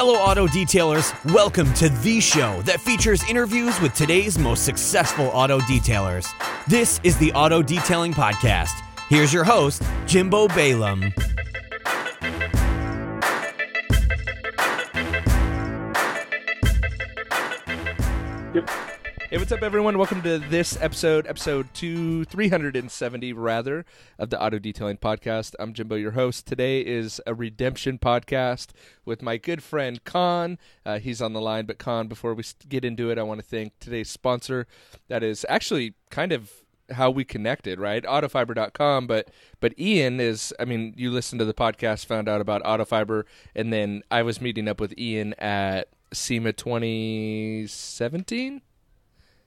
Fellow auto detailers, welcome to the show that features interviews with today's most successful auto detailers. This is the Auto Detailing Podcast. Here's your host, Jimbo Balaam. Yep. Hey, what's up, everyone? Welcome to this episode 370, rather, of the Auto Detailing Podcast. I'm Jimbo, your host. Today is a redemption podcast with my good friend, Kaan. He's on the line, but Kaan, before we get into it, I want to thank today's sponsor. That is actually kind of how we connected, right? Autofiber.com, but Ian is, I mean, you listened to the podcast, found out about Autofiber, and then I was meeting up with Ian at SEMA 2017?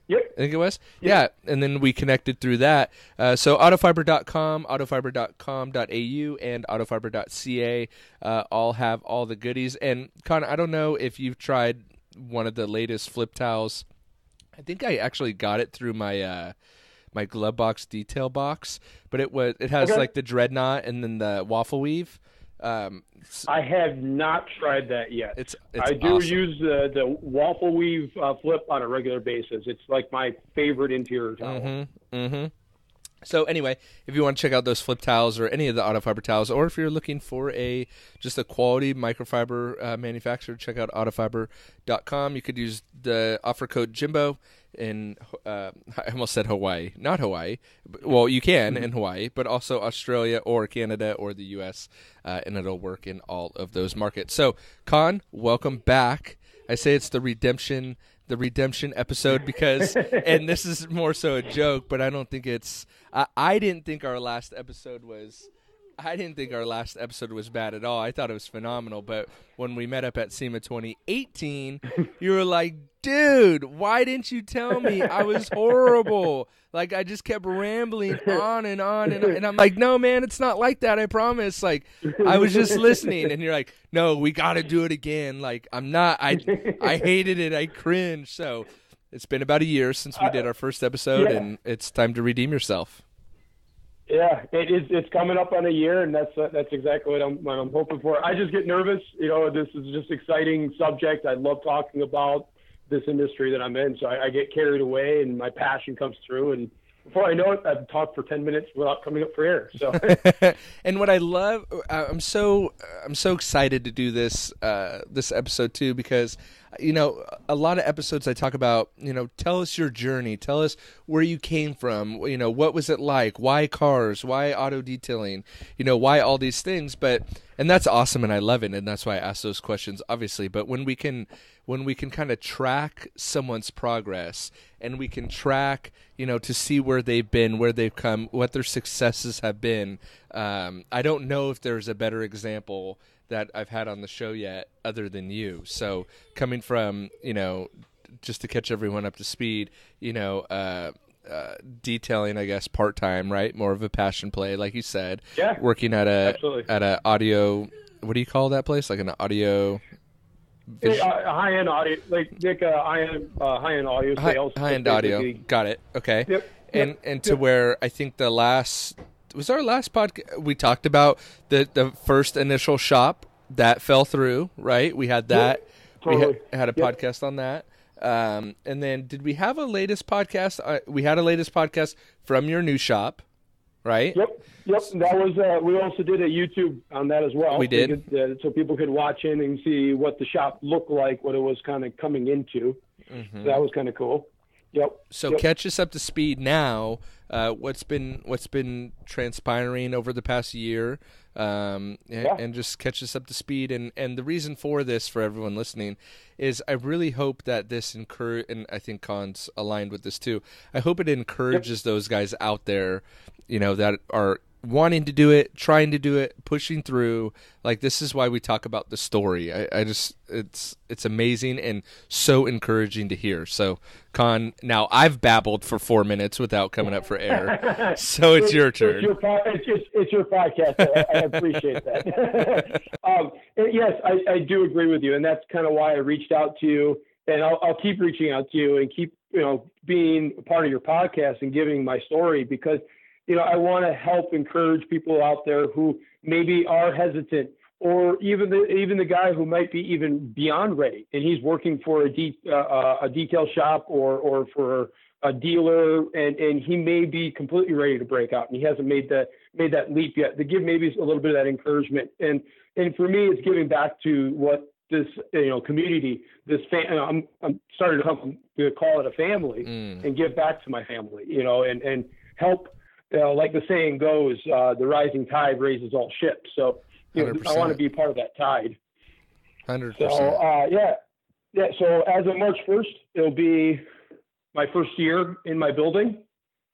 Yep. I think it was. Yeah, and then we connected through that. So autofiber.com, autofiber.com.au, and autofiber.ca all have all the goodies. And Kaan, I don't know if you've tried one of the latest flip towels. I think I actually got it through my my glove box detail box, but it has like the dreadnought and then the waffle weave. I have not tried that yet. It's I do awesome. use the waffle weave flip on a regular basis. It's like my favorite interior towel. So anyway, if you want to check out those flip towels or any of the Autofiber towels, or if you're looking for just a quality microfiber manufacturer, check out autofiber.com. You could use the offer code Jimbo in, I almost said Hawaii, not Hawaii. Well, you can in Hawaii, but also Australia or Canada or the U.S., and it'll work in all of those markets. So, Kaan, welcome back. I say it's the redemption episode because, and this is more so a joke, but I don't think it's, I didn't think our last episode was bad at all. I thought it was phenomenal. But when we met up at SEMA 2018, you were like, dude, why didn't you tell me? I was horrible. Like, I just kept rambling on and on. And I'm like, no, man, it's not like that. I promise. Like, I was just listening. And you're like, no, we got to do it again. Like, I hated it. I cringed. So it's been about a year since we did our first episode, and it's time to redeem yourself. Yeah, it's coming up on a year, and that's exactly what I'm hoping for. I just get nervous. You know, this is just exciting subject. I love talking about this industry that I'm in, so I get carried away, and my passion comes through, and before I know it, I've talked for 10 minutes without coming up for air. So, and what I love, I'm so excited to do this episode too, because a lot of episodes I talk about, tell us your journey, tell us where you came from, what was it like, why cars, why auto detailing, why all these things, and that's awesome, and I love it, and that's why I ask those questions, obviously. But when we can kind of track someone's progress, and we can track, to see where they've been, where they've come, what their successes have been, I don't know if there's a better example that I've had on the show yet other than you. So coming from, just to catch everyone up to speed, detailing, I guess, part-time, right? More of a passion play, like you said. Yeah, working at a audio, what do you call that place? Like an audio... high-end audio, like high-end audio sales. High-end audio. Got it. Okay. Yep. And to where I think our last podcast, we talked about the first initial shop that fell through, right? We had that. Yep. Totally. We had a podcast on that. And then did we have a latest podcast? We had a latest podcast from your new shop, right? Yep. That was. We also did a YouTube on that as well. We did, so people could watch in and see what the shop looked like, what it was kind of coming into. So that was kind of cool. Yep. So catch us up to speed now. What's been transpiring over the past year, and just catch us up to speed. And the reason for this, for everyone listening, is I really hope that this and I think Kaan's aligned with this too. I hope it encourages those guys out there, that are wanting to do it, trying to do it, pushing through. Like, this is why we talk about the story. It's amazing and so encouraging to hear. So, Kaan, now I've babbled for 4 minutes without coming up for air, so it's your turn. It's your podcast. I appreciate that. Yes, I do agree with you, and that's kind of why I reached out to you, and I'll keep reaching out to you and keep being a part of your podcast and giving my story, because I want to help encourage people out there who maybe are hesitant or even the guy who might be even beyond ready, and he's working for a detail shop or for a dealer, and he may be completely ready to break out, and he hasn't made that leap yet. To give maybe a little bit of that encouragement, and for me, it's giving back to what this community, I'm starting to call it a family, and give back to my family, and help. Like the saying goes, the rising tide raises all ships. So I want to be part of that tide. 100%. So yeah. So as of March 1st, it'll be my first year in my building.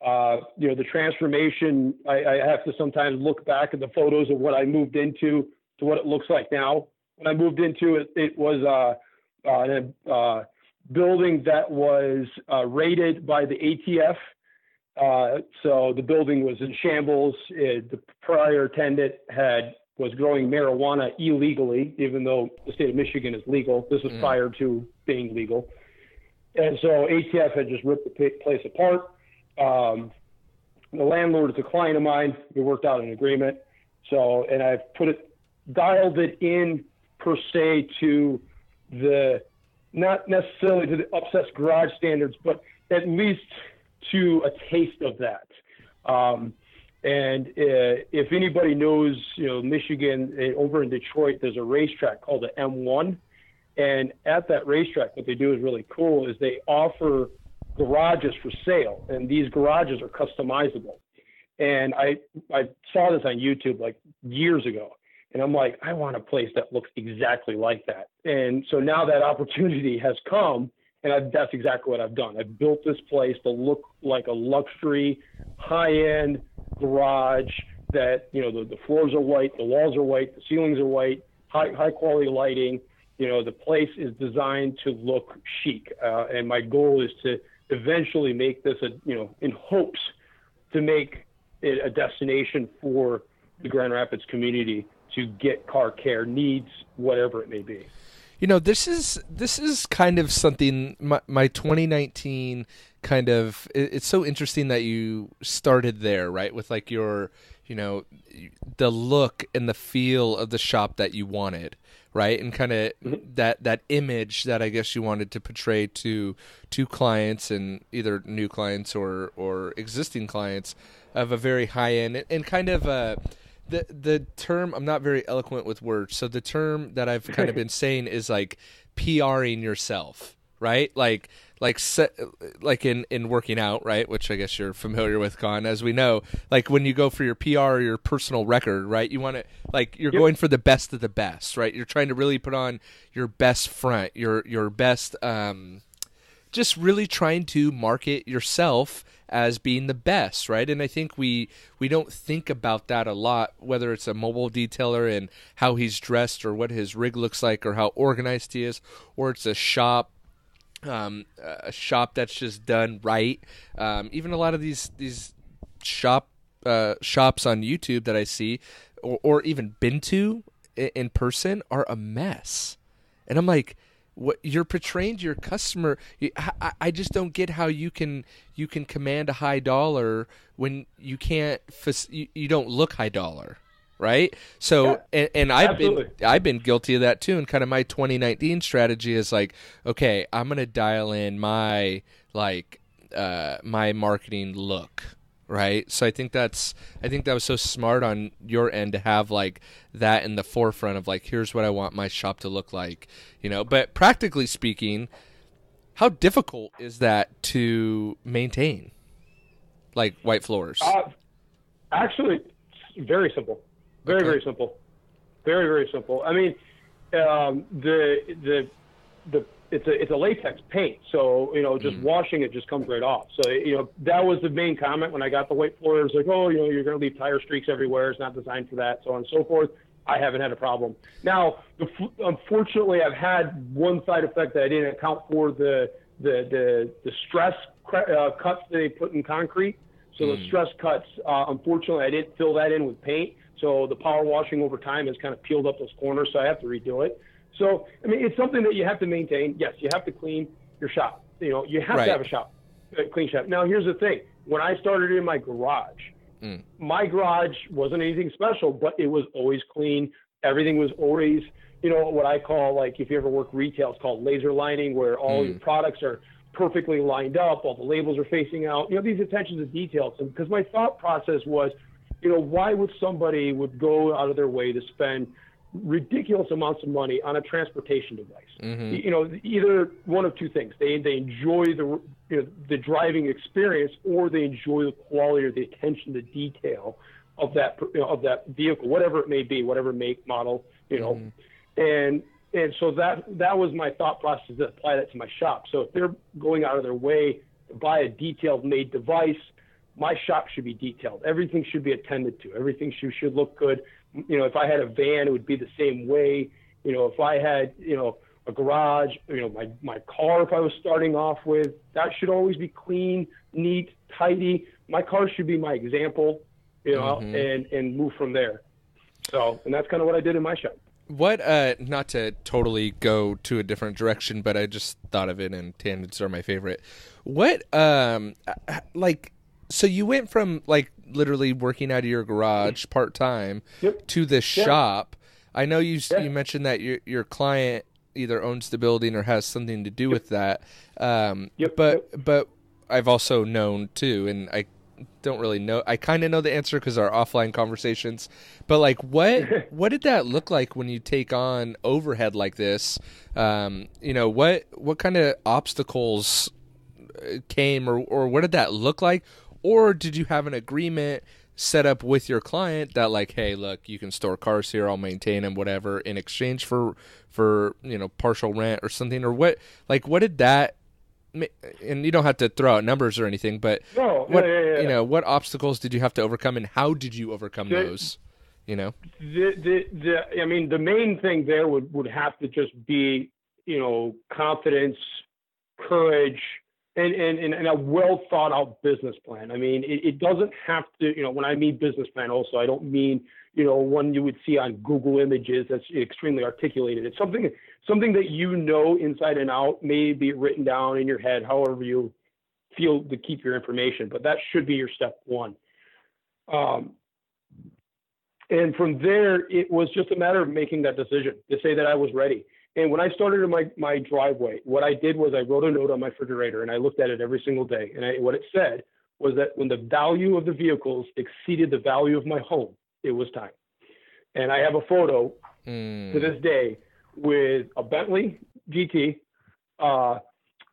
The transformation. I have to sometimes look back at the photos of what I moved into to what it looks like now. When I moved into it, it was a building that was rated by the ATF. So the building was in shambles. The prior tenant was growing marijuana illegally, even though the state of Michigan is legal. This was prior to being legal. And so ATF had just ripped the place apart. The landlord is a client of mine. We worked out an agreement. So, and I've dialed it in per se to not necessarily to the obsessed garage standards, but at least to a taste of that. And if anybody knows, Michigan, over in Detroit, there's a racetrack called the M1. And at that racetrack, what they do is really cool, is they offer garages for sale. And these garages are customizable. And I saw this on YouTube like years ago. And I'm like, I want a place that looks exactly like that. And so now that opportunity has come, and that's exactly what I've done. I've built this place to look like a luxury, high-end garage that, the floors are white, the walls are white, the ceilings are white, high-quality lighting. The place is designed to look chic. And my goal is to eventually make this, in hopes to make it a destination for the Grand Rapids community to get car care needs, whatever it may be. This is kind of something, my 2019 kind of, it's so interesting that you started there, right? With like your, the look and the feel of the shop that you wanted, right? And kind of that image that I guess you wanted to portray to clients, and either new clients or existing clients, of a very high end and kind of the term, I'm not very eloquent with words, so the term that I've kind of been saying is like PRing yourself, right? Like in working out, right? Which I guess you're familiar with, Kaan, as we know. Like when you go for your PR or your personal record, right? You want to, like, you're going for the best of the best, right? You're trying to really put on your best front, your best, just really trying to market yourself as being the best, right? And I think we don't think about that a lot, whether it's a mobile detailer and how he's dressed or what his rig looks like or how organized he is, or it's a shop that's just done right. Even a lot of these shops on YouTube that I see or even been to in person are a mess. And I'm like, what you're portraying to your customer, I just don't get how you can command a high dollar when you can't, you don't look high dollar, right? So, yeah, and I've been guilty of that too. And kind of my 2019 strategy is like, okay, I'm gonna dial in my my marketing look. Right. So I think that was so smart on your end to have like that in the forefront of like, here's what I want my shop to look like, but practically speaking, how difficult is that to maintain, like white floors? Actually, very simple, very simple, very simple. I mean, it's a latex paint, so just washing it just comes right off. So that was the main comment when I got the white floor. It was like, oh, you're going to leave tire streaks everywhere. It's not designed for that, so on and so forth. I haven't had a problem. Now, unfortunately, I've had one side effect that I didn't account for: the stress cuts they put in concrete. So the stress cuts, unfortunately, I didn't fill that in with paint. So the power washing over time has kind of peeled up those corners. So I have to redo it. So, I mean, it's something that you have to maintain. Yes, you have to clean your shop. You have to have a clean shop. Now, here's the thing. When I started in my garage wasn't anything special, but it was always clean. Everything was always, what I call, like, if you ever work retail, it's called laser lining, where all your products are perfectly lined up, all the labels are facing out, these attention to details. And because my thought process was, why would somebody would go out of their way to spend ridiculous amounts of money on a transportation device? Either one of two things. They enjoy the driving experience, or they enjoy the quality or the attention to detail of that vehicle, whatever it may be, whatever make, model, and so that was my thought process to apply that to my shop. So if they're going out of their way to buy a detailed made device, my shop should be detailed. Everything should be attended to. Everything should look good. If I had a van, it would be the same way. If I had, a garage, my car, if I was starting off with, that should always be clean, neat, tidy. My car should be my example, and move from there. So, and that's kind of what I did in my shop. What, not to totally go to a different direction, but I just thought of it, and tangents are my favorite. What, so you went from, like, literally working out of your garage part-time to this shop. I know you mentioned that your client either owns the building or has something to do with that. But I've also known, too, and I don't really know. I kind of know the answer because our offline conversations. But, like, what did that look like when you take on overhead like this? What kind of obstacles came, or what did that look like? Or did you have an agreement set up with your client that, like, hey, look, you can store cars here, I'll maintain them, whatever, in exchange for partial rent or something? Or what did that, and you don't have to throw out numbers or anything, but what obstacles did you have to overcome, and how did you overcome those? The main thing there would have to just be, confidence, courage, and a well thought out business plan. I mean, it doesn't have to, when I mean business plan also, I don't mean, one you would see on Google Images that's extremely articulated. It's something that inside and out, may be written down in your head, however you feel to keep your information, but that should be your step one. And from there, it was just a matter of making that decision to say that I was ready. And when I started in my driveway, what I did was I wrote a note on my refrigerator, and I looked at it every single day. And what it said was that when the value of the vehicles exceeded the value of my home, it was time. And I have a photo to this day with a Bentley GT, was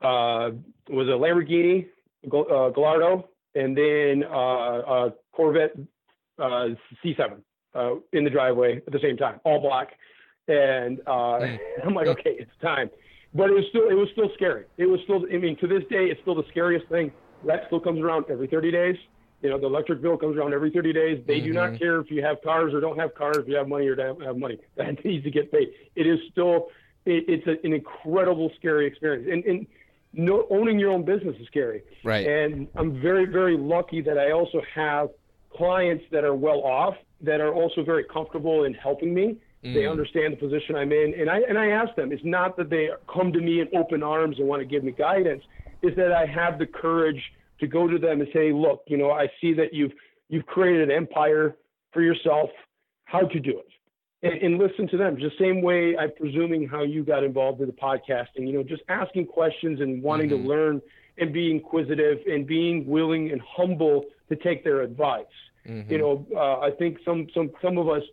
a Lamborghini Gallardo, and then a Corvette C7 in the driveway at the same time, all black. And I'm like, okay, it's time. But it was still scary. It was still, to this day, it's still the scariest thing. That still comes around every 30 days. The electric bill comes around every 30 days. They do not care if you have cars or don't have cars, if you have money or don't have money. That needs to get paid. It is still, it's an incredible, scary experience. And owning your own business is scary. Right. And I'm very, very lucky that I also have clients that are well off, that are also very comfortable in helping me. They understand the position I'm in. And I ask them, it's not that they come to me in open arms and want to give me guidance. It's that I have the courage to go to them and say, look, I see that you've created an empire for yourself. How'd you do it? And listen to them. Just same way I'm presuming how you got involved in the podcasting, just asking questions and wanting to learn and be inquisitive and being willing and humble to take their advice. I think some of us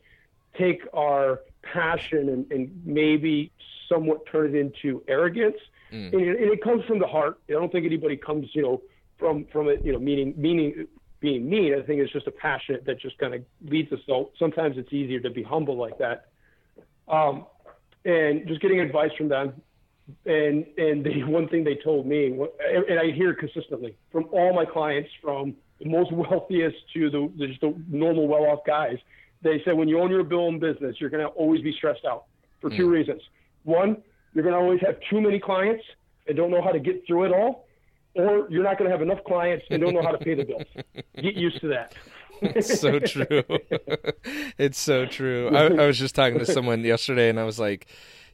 take our passion and maybe somewhat turn it into arrogance. And it comes from the heart. I don't think anybody comes, from it, meaning being mean. I think it's just a passion that just kind of leads us. So sometimes it's easier to be humble like that. And just getting advice from them. And the one thing they told me, and I hear it consistently from all my clients, from the most wealthiest to just the normal well-off guys, they said, when you own your own business, you're going to always be stressed out for two reasons. One, you're going to always have too many clients and don't know how to get through it all, or you're not going to have enough clients and don't know how to pay the bills. Get used to that. It's so true. It's so true. I was just talking to someone yesterday, and I was like,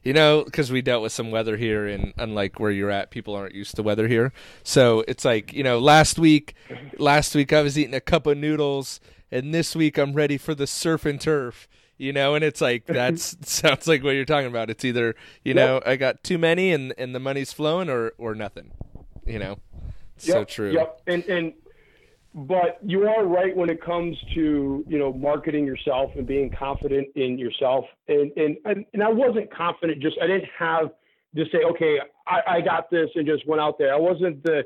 because we dealt with some weather here, and unlike where you're at, people aren't used to weather here. So it's like, last week I was eating a cup of noodles, and this week I'm ready for the surf and turf. and it's like, sounds like what you're talking about. It's either, I got too many and the money's flowing or nothing, so true. Yep. But you are right when it comes to, marketing yourself and being confident in yourself. And I wasn't confident, I didn't have to say, okay, I got this and just went out there. I wasn't the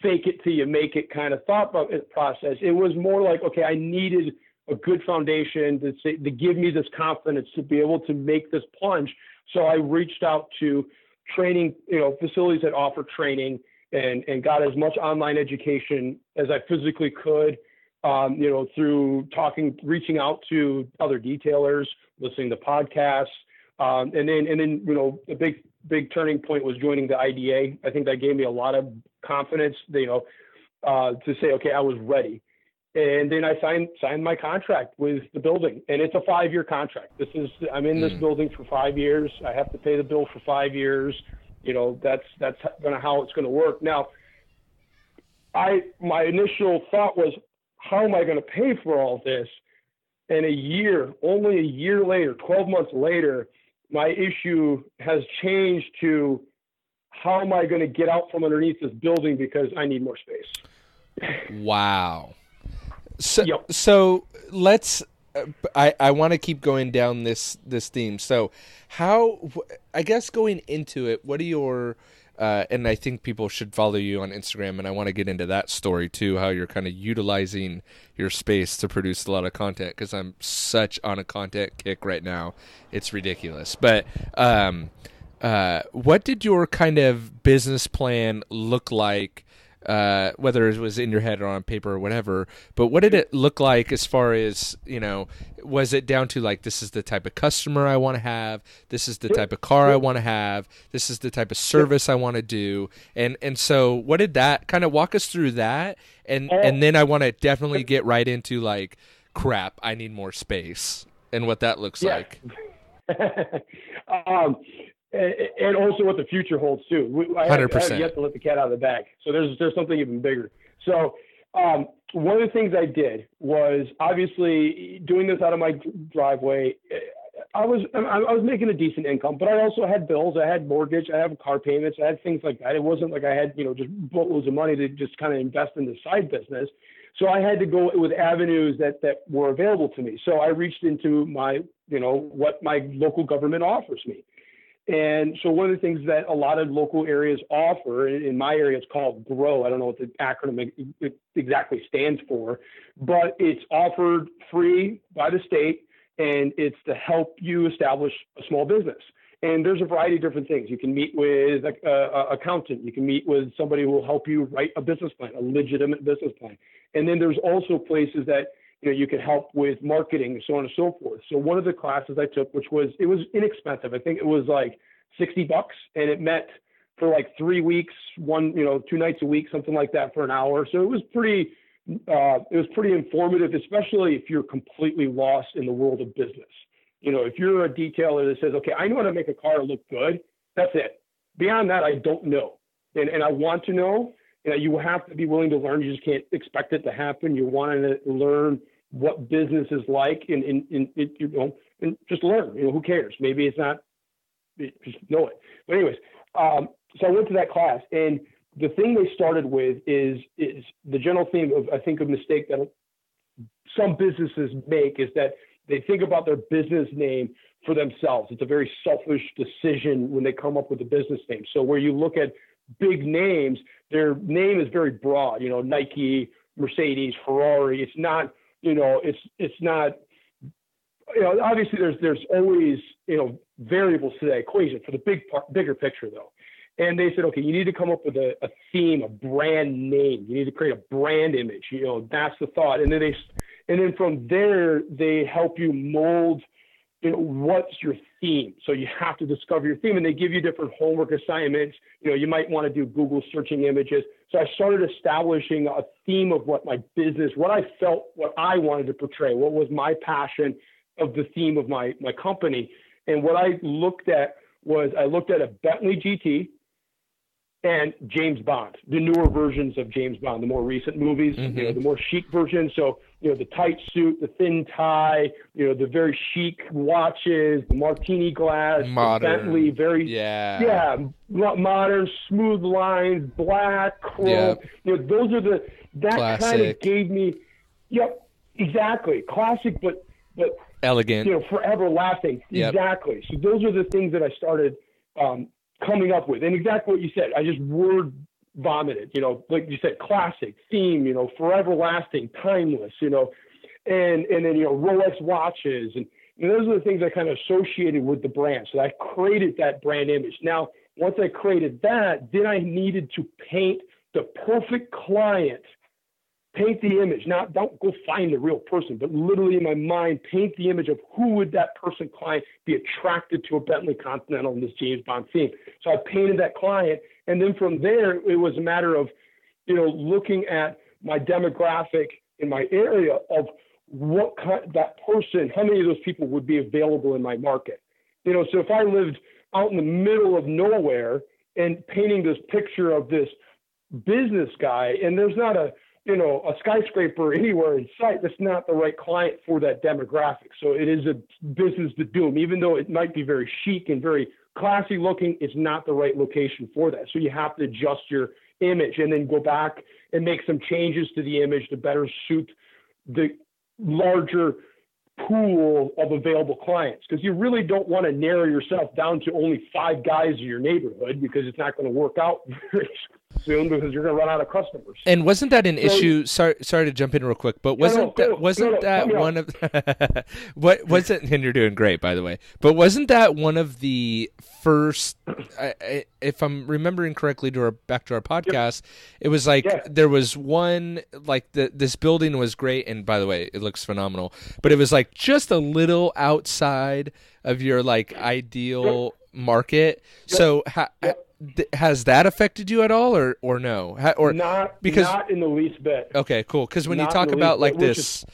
fake it till you make it kind of thought process. It was more like, okay, I needed a good foundation to give me this confidence to be able to make this plunge. So I reached out to training, facilities that offer training, and got as much online education as I physically could, through reaching out to other detailers, listening to podcasts. And then, a big turning point was joining the IDA. I think that gave me a lot of confidence, to say, okay, I was ready. And then I signed my contract with the building, and it's a 5-year contract. I'm in this building for 5 years. I have to pay the bill for 5 years. That's how it's going to work. Now, my initial thought was, how am I going to pay for all this? And only a year later, 12 months later, my issue has changed to, how am I going to get out from underneath this building because I need more space? Wow. So let's, I want to keep going down this theme. So I guess going into it, what are your, and I think people should follow you on Instagram, and I want to get into that story too, how you're kind of utilizing your space to produce a lot of content, because I'm such on a content kick right now. It's ridiculous. But what did your kind of business plan look like? Whether it was in your head or on paper or whatever, but what did it look like as far as, was it down to like, this is the type of customer I want to have, this is the type of car I want to have, this is the type of service I want to do, and so what did that kind of walk us through that, and then I want to definitely get right into like, crap, I need more space, and what that looks like. And also what the future holds too. I have yet to let the cat out of the bag. So there's something even bigger. So one of the things I did was, obviously, doing this out of my driveway. I was making a decent income, but I also had bills. I had mortgage. I have car payments. I had things like that. It wasn't like I had just boatloads of money to just kind of invest in the side business. So I had to go with avenues that were available to me. So I reached into my what my local government offers me. And so one of the things that a lot of local areas offer, in my area, it's called GROW. I don't know what the acronym exactly stands for, but it's offered free by the state, and it's to help you establish a small business. And there's a variety of different things. You can meet with an accountant. You can meet with somebody who will help you write a business plan, a legitimate business plan. And then there's also places that you can help with marketing, so on and so forth. So one of the classes I took, it was inexpensive. I think it was like $60, and it met for like 3 weeks, 2 nights a week, something like that, for an hour. So it was pretty informative, especially if you're completely lost in the world of business. If you're a detailer that says, okay, I know how to make a car look good, that's it. Beyond that, I don't know. And I want to know. You have to be willing to learn. You just can't expect it to happen. You want to learn what business is like, and just learn. Who cares? Maybe it's not. Just know it. But anyways, so I went to that class, and the thing they started with is the general theme of, I think, a mistake that some businesses make is that they think about their business name for themselves. It's a very selfish decision when they come up with a business name. So where you look at big names, their name is very broad. Nike, Mercedes, Ferrari. It's not. It's not. Obviously, there's always variables to that equation for the bigger picture, though. And they said, okay, you need to come up with a theme, a brand name. You need to create a brand image. That's the thought. And then from there, they help you mold. What's your theme? So you have to discover your theme, and they give you different homework assignments. You might want to do Google searching images. So I started establishing a theme of what my business, what I felt, what I wanted to portray, what was my passion of the theme of my company. And what I looked at was, I looked at a Bentley GT, and James Bond, the newer versions of James Bond, the more recent movies, the more chic version. So, the tight suit, the thin tie, the very chic watches, the martini glass, modern, the Bentley, modern, smooth lines, black, chrome. Those are that kind of gave me, exactly, classic, but elegant, forever lasting. Exactly. So those are the things that I started coming up with, and exactly what you said. I just word vomited, like you said, classic, theme, forever lasting, timeless, and then, Rolex watches. And those are the things I kind of associated with the brand. So I created that brand image. Now, once I created that, then I needed to paint the perfect client, paint the image. Now, don't go find the real person, but literally in my mind, paint the image of who would that person, client, be attracted to a Bentley Continental in this James Bond theme. So I painted that client. And then from there, it was a matter of, looking at my demographic in my area of what kind, that person, how many of those people would be available in my market. So if I lived out in the middle of nowhere and painting this picture of this business guy, and there's not a skyscraper anywhere in sight, that's not the right client for that demographic. So it is a business to doom, even though it might be very chic and very classy looking, it's not the right location for that. So you have to adjust your image and then go back and make some changes to the image to better suit the larger pool of available clients, because you really don't want to narrow yourself down to only 5 guys in your neighborhood, because it's not going to work out very soon, because you're going to run out of customers. And wasn't that an issue? Sorry to jump in real quick, but wasn't that one of what was it? And you're doing great, by the way. But wasn't that one of the first? If I'm remembering correctly, back to our podcast, it was like there was one, like this building was great, and by the way, it looks phenomenal. But it was like just a little outside of your like ideal market. So has that affected you at all, or no? Not in the least bit. Okay, cool. Because when you talk about like this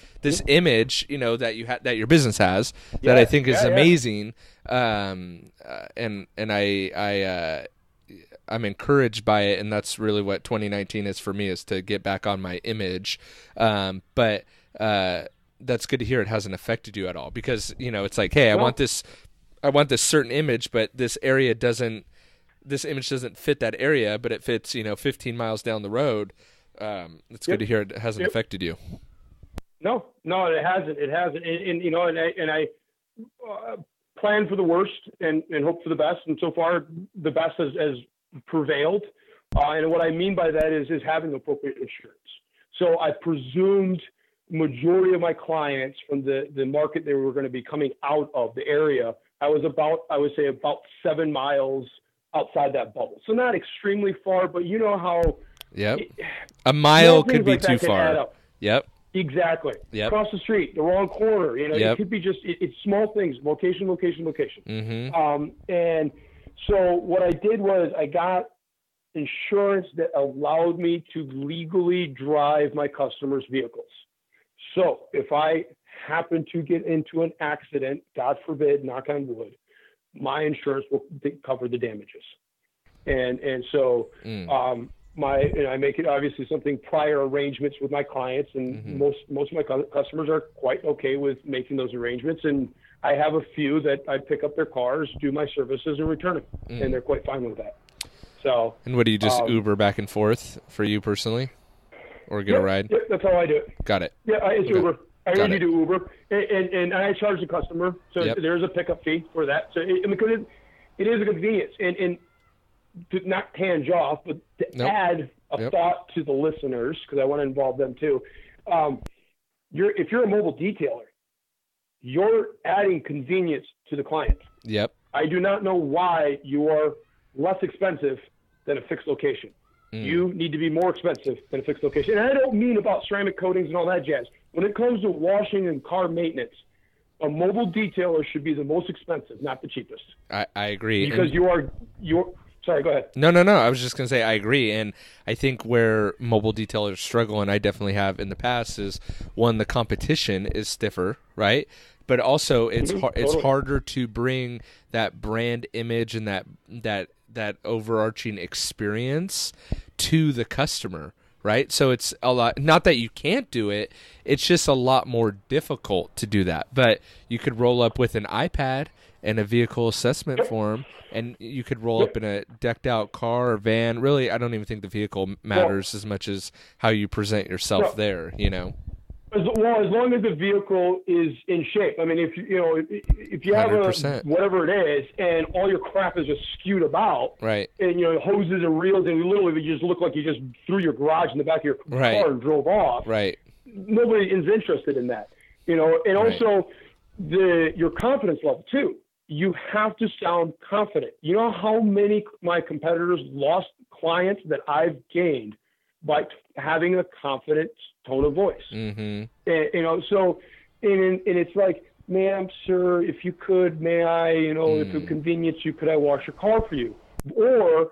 image, that your business has, that I think is amazing, and I'm encouraged by it, and that's really what 2019 is for me, is to get back on my image. But that's good to hear it hasn't affected you at all, because it's like, hey, I want this certain image, but this image doesn't fit that area, but it fits 15 miles down the road. It's good to hear it hasn't affected you. No, it hasn't. And I plan for the worst and hope for the best. And so far, the best has prevailed. And what I mean by that is having appropriate insurance. So I presumed majority of my clients from the market they were going to be coming out of, the area, I would say about 7 miles outside that bubble. So not extremely far, but you know how a mile could be too far. Yep. Exactly. Yep. Across the street, the wrong corner. It could be just it's small things. Location. Mm-hmm. And so what I did was I got insurance that allowed me to legally drive my customers' vehicles. So if I happen to get into an accident, God forbid, knock on wood, my insurance will cover the damages. And so I make it obviously something prior arrangements with my clients, and most of my customers are quite okay with making those arrangements. And I have a few that I pick up their cars, do my services, and return them, and they're quite fine with that. So. And what do you just Uber back and forth for you personally, or get a ride? Yep, that's how I do it. Got it. Yeah, it's Uber. I usually do Uber, and I charge the customer, so there's a pickup fee for that. So because it is a convenience, and to not tange off, but to add a thought to the listeners, because I want to involve them too. If you're a mobile detailer, you're adding convenience to the client. Yep. I do not know why you are less expensive than a fixed location. You need to be more expensive than a fixed location. And I don't mean about ceramic coatings and all that jazz. When it comes to washing and car maintenance, a mobile detailer should be the most expensive, not the cheapest. I agree. Because you're sorry, go ahead. No. I was just going to say I agree. And I think where mobile detailers struggle, and I definitely have in the past, is one, the competition is stiffer, right? But also it's harder to bring that brand image and that that overarching experience to the customer, right? So it's a lot, not that you can't do it, it's just a lot more difficult to do that. But you could roll up with an iPad and a vehicle assessment form, and you could roll up in a decked out car or van. Really, I don't even think the vehicle matters as much as how you present yourself there, you know? As long as the vehicle is in shape. I mean, if you have 100%. Whatever it is, and all your crap is just skewed about, Right? And hoses and reels, and literally you just look like you just threw your garage in the back of your car and drove off. Right. Nobody is interested in that, and also your confidence level too. You have to sound confident. You know how many my competitors lost clients that I've gained by having a confident tone of voice. Mm-hmm. And, so it's like, ma'am, sir, if you could, may I, if it convenience you, could I wash your car for you? Or,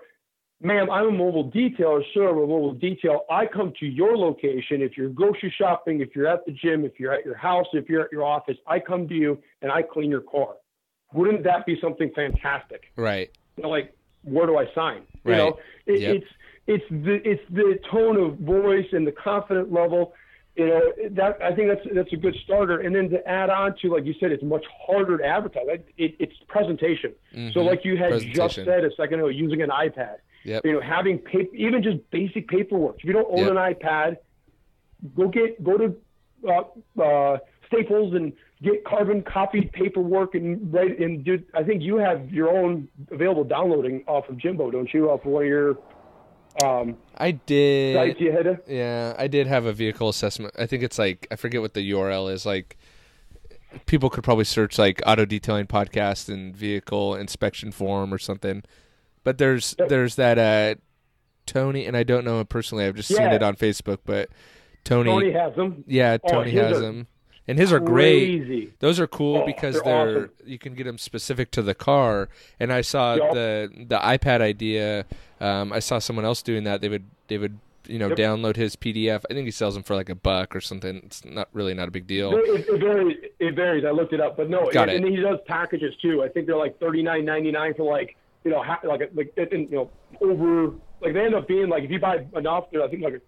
ma'am, I'm a mobile detailer, sir, I'm a mobile detail. I come to your location. If you're grocery shopping, if you're at the gym, if you're at your house, if you're at your office, I come to you and I clean your car. Wouldn't that be something fantastic? Right. Like, where do I sign? Right. It's the tone of voice and the confident level. That I think that's a good starter. And then to add on to, like you said, it's much harder to advertise. It's presentation. Mm-hmm. So like you had just said a second ago, using an iPad. Yep. Having even just basic paperwork. If you don't own an iPad, go to Staples and get carbon copied paperwork and write. And do. I think you have your own available downloading off of Jimbo, don't you? Off of one of your I did. sites you had. Yeah, I did have a vehicle assessment. I think it's like, I forget what the URL is. Like, people could probably search like auto detailing podcast and vehicle inspection form or something. But there's that Tony, and I don't know him personally. I've just seen it on Facebook. But Tony has them. Yeah, Tony has them. And his are great. Those are cool because they're awesome. You can get them specific to the car. And I saw the iPad idea. I saw someone else doing that. They would download his PDF. I think he sells them for like $1 or something. It's not a big deal. It varies. I looked it up, but no. And he does packages too. I think they're like $39.99 for over. Like they end up being like, if you buy enough, they're I think like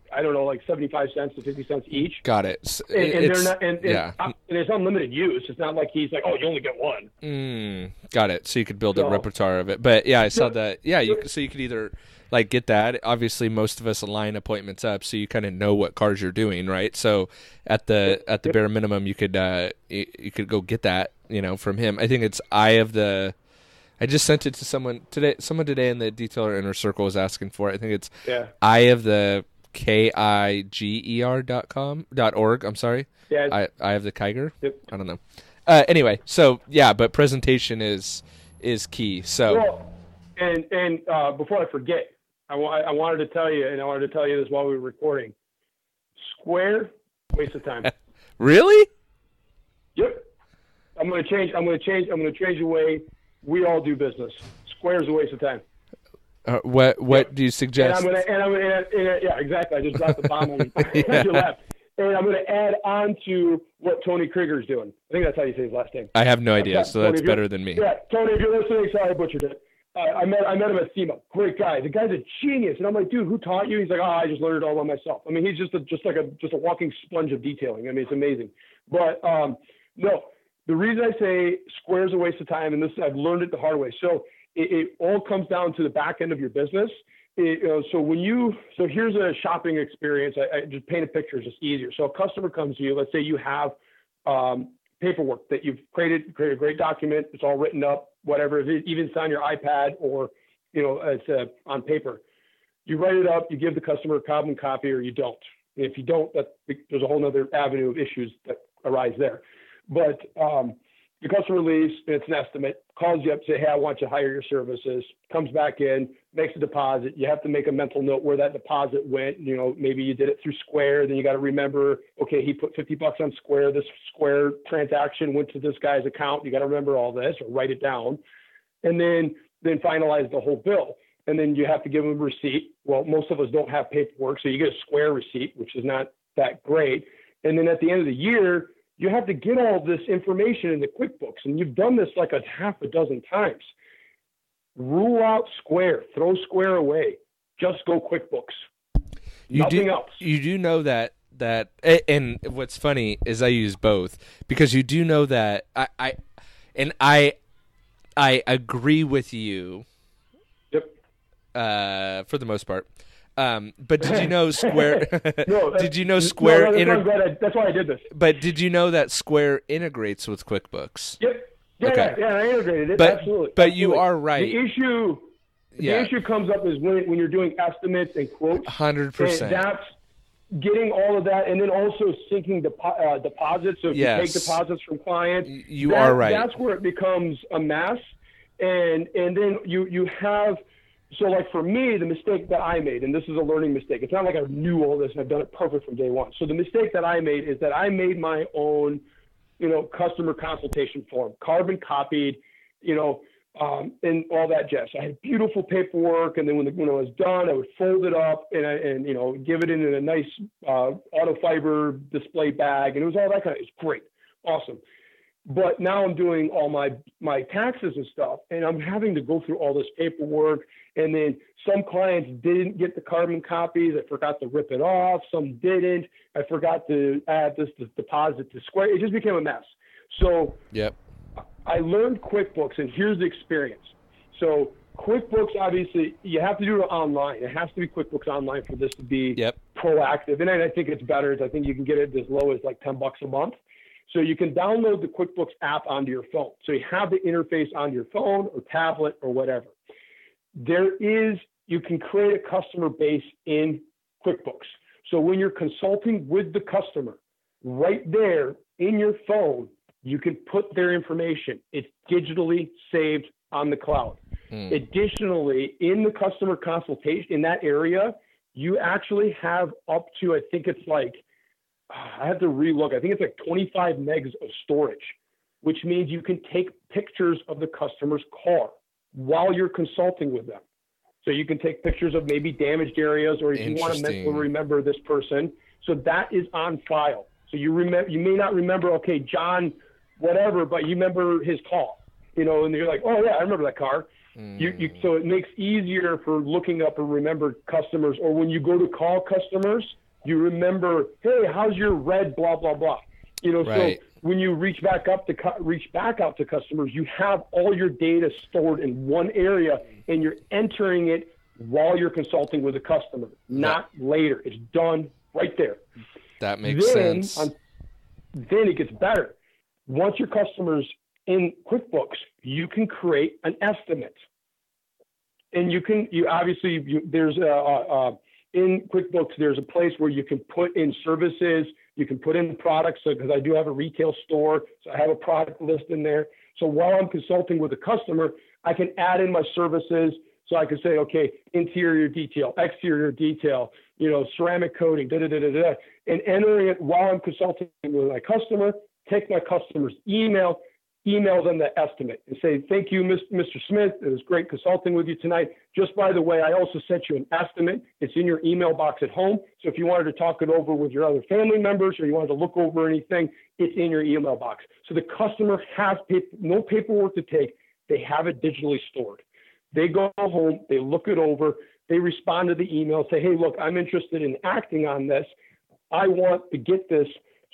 75 cents to 50 cents each. Got it. And they're not, and it's unlimited use. It's not like he's like, oh, you only get one. Got it. So you could build a repertoire of it. But yeah, I saw that. Yeah, so you could either like get that. Obviously, most of us line appointments up, so you kind of know what cars you're doing, right? So at the bare minimum, you could go get that, from him. I think it's I just sent it to someone today. Someone today in the Detailer Inner Circle was asking for it. I think it's Eye of the KIGER.org. I'm sorry. Yeah. Eye of the Kiger. Yep. I don't know. Anyway, so yeah, but presentation is key. So. And before I forget, I wanted to tell you, and I wanted to tell you this while we were recording. Square, waste of time. Really? Yep. I'm going to change the way we all do business. Square is a waste of time. What do you suggest? And yeah, exactly. I just dropped the bomb on your lap. And I'm going to add on to what Tony Krieger's doing. I think that's how you say his last name. I have no idea, so that's better than me. Yeah, Tony, if you're listening, sorry I butchered it. I met him at SEMA. Great guy. The guy's a genius. And I'm like, dude, who taught you? He's like, I just learned it all by myself. I mean, he's just a walking sponge of detailing. I mean, it's amazing. But no. The reason I say Square is a waste of time, and I've learned it the hard way. So it all comes down to the back end of your business. So here's a shopping experience. I just paint a picture. It's just easier. So a customer comes to you. Let's say you have paperwork that you've created a great document. It's all written up, whatever. Even it's on your iPad or it's on paper. You write it up. You give the customer a carbon copy, or you don't. And if you don't, there's a whole other avenue of issues that arise there. But the customer leaves, and it's an estimate, calls you up, say, hey, I want you to hire your services, comes back in, makes a deposit. You have to make a mental note where that deposit went. Maybe you did it through Square. Then you got to remember, okay, he put $50 on Square. This Square transaction went to this guy's account. You got to remember all this or write it down. And then finalize the whole bill. And then you have to give them a receipt. Well, most of us don't have paperwork, so you get a Square receipt, which is not that great. And then at the end of the year, you have to get all this information in the QuickBooks, and you've done this like a half a dozen times. Rule out Square. Throw Square away. Just go QuickBooks. Nothing else. You do know that, and what's funny is I use both, because you do know that I agree with you. Yep. For the most part. But did you know Square? No, did you know Square? That's why I did this. But did you know that Square integrates with QuickBooks? Yep. Yeah, Okay. yeah, I integrated it. But, absolutely. But absolutely. You are right. The issue comes up is when you're doing estimates and quotes. 100%. And that's getting all of that, and then also syncing deposits. So if you take deposits from clients, you are right. That's where it becomes a mess. And then you have. So, like, for me, the mistake that I made, and this is a learning mistake. It's not like I knew all this and I've done it perfect from day one. So the mistake that I made is that I made my own, customer consultation form, carbon copied, and all that jazz. I had beautiful paperwork, and then when it was done, I would fold it up and give it in a nice auto fiber display bag, and it was all that kind of. It's great, awesome. But now I'm doing all my taxes and stuff, and I'm having to go through all this paperwork. And then some clients didn't get the carbon copies. I forgot to rip it off. Some didn't. I forgot to add this deposit to Square. It just became a mess. So yep. I learned QuickBooks, and here's the experience. So QuickBooks, obviously, you have to do it online. It has to be QuickBooks Online for this to be proactive. And I think it's better. I think you can get it as low as like $10 a month. So you can download the QuickBooks app onto your phone. So you have the interface on your phone or tablet or whatever. You can create a customer base in QuickBooks. So when you're consulting with the customer, right there in your phone, you can put their information. It's digitally saved on the cloud. Additionally, in the customer consultation, in that area, you actually have up to, I think it's like, I have to relook. I think it's like 25 megs of storage, which means you can take pictures of the customer's car while you're consulting with them. So you can take pictures of maybe damaged areas, or if you want to mentally remember this person. So that is on file. So you may not remember, okay, John, whatever, but you remember his car, and you're like, oh yeah, I remember that car. So it makes easier for looking up and remember customers, or when you go to call customers, you remember, hey, how's your red blah, blah, blah. Right. So when you reach back out to customers, you have all your data stored in one area, and you're entering it while you're consulting with a customer, not later. It's done right there. That makes sense. Then it gets better. Once your customer's in QuickBooks, you can create an estimate. And there's in QuickBooks, there's a place where you can put in services, you can put in products, because I do have a retail store, so I have a product list in there. So while I'm consulting with a customer, I can add in my services. So I can say, okay, interior detail, exterior detail, ceramic coating, and entering it while I'm consulting with my customer, take my customer's email them the estimate and say, thank you, Mr. Smith. It was great consulting with you tonight. Just by the way, I also sent you an estimate. It's in your email box at home. So if you wanted to talk it over with your other family members, or you wanted to look over anything, it's in your email box. So the customer has no paperwork to take. They have it digitally stored. They go home, they look it over, they respond to the email, say, hey, look, I'm interested in acting on this. I want to get this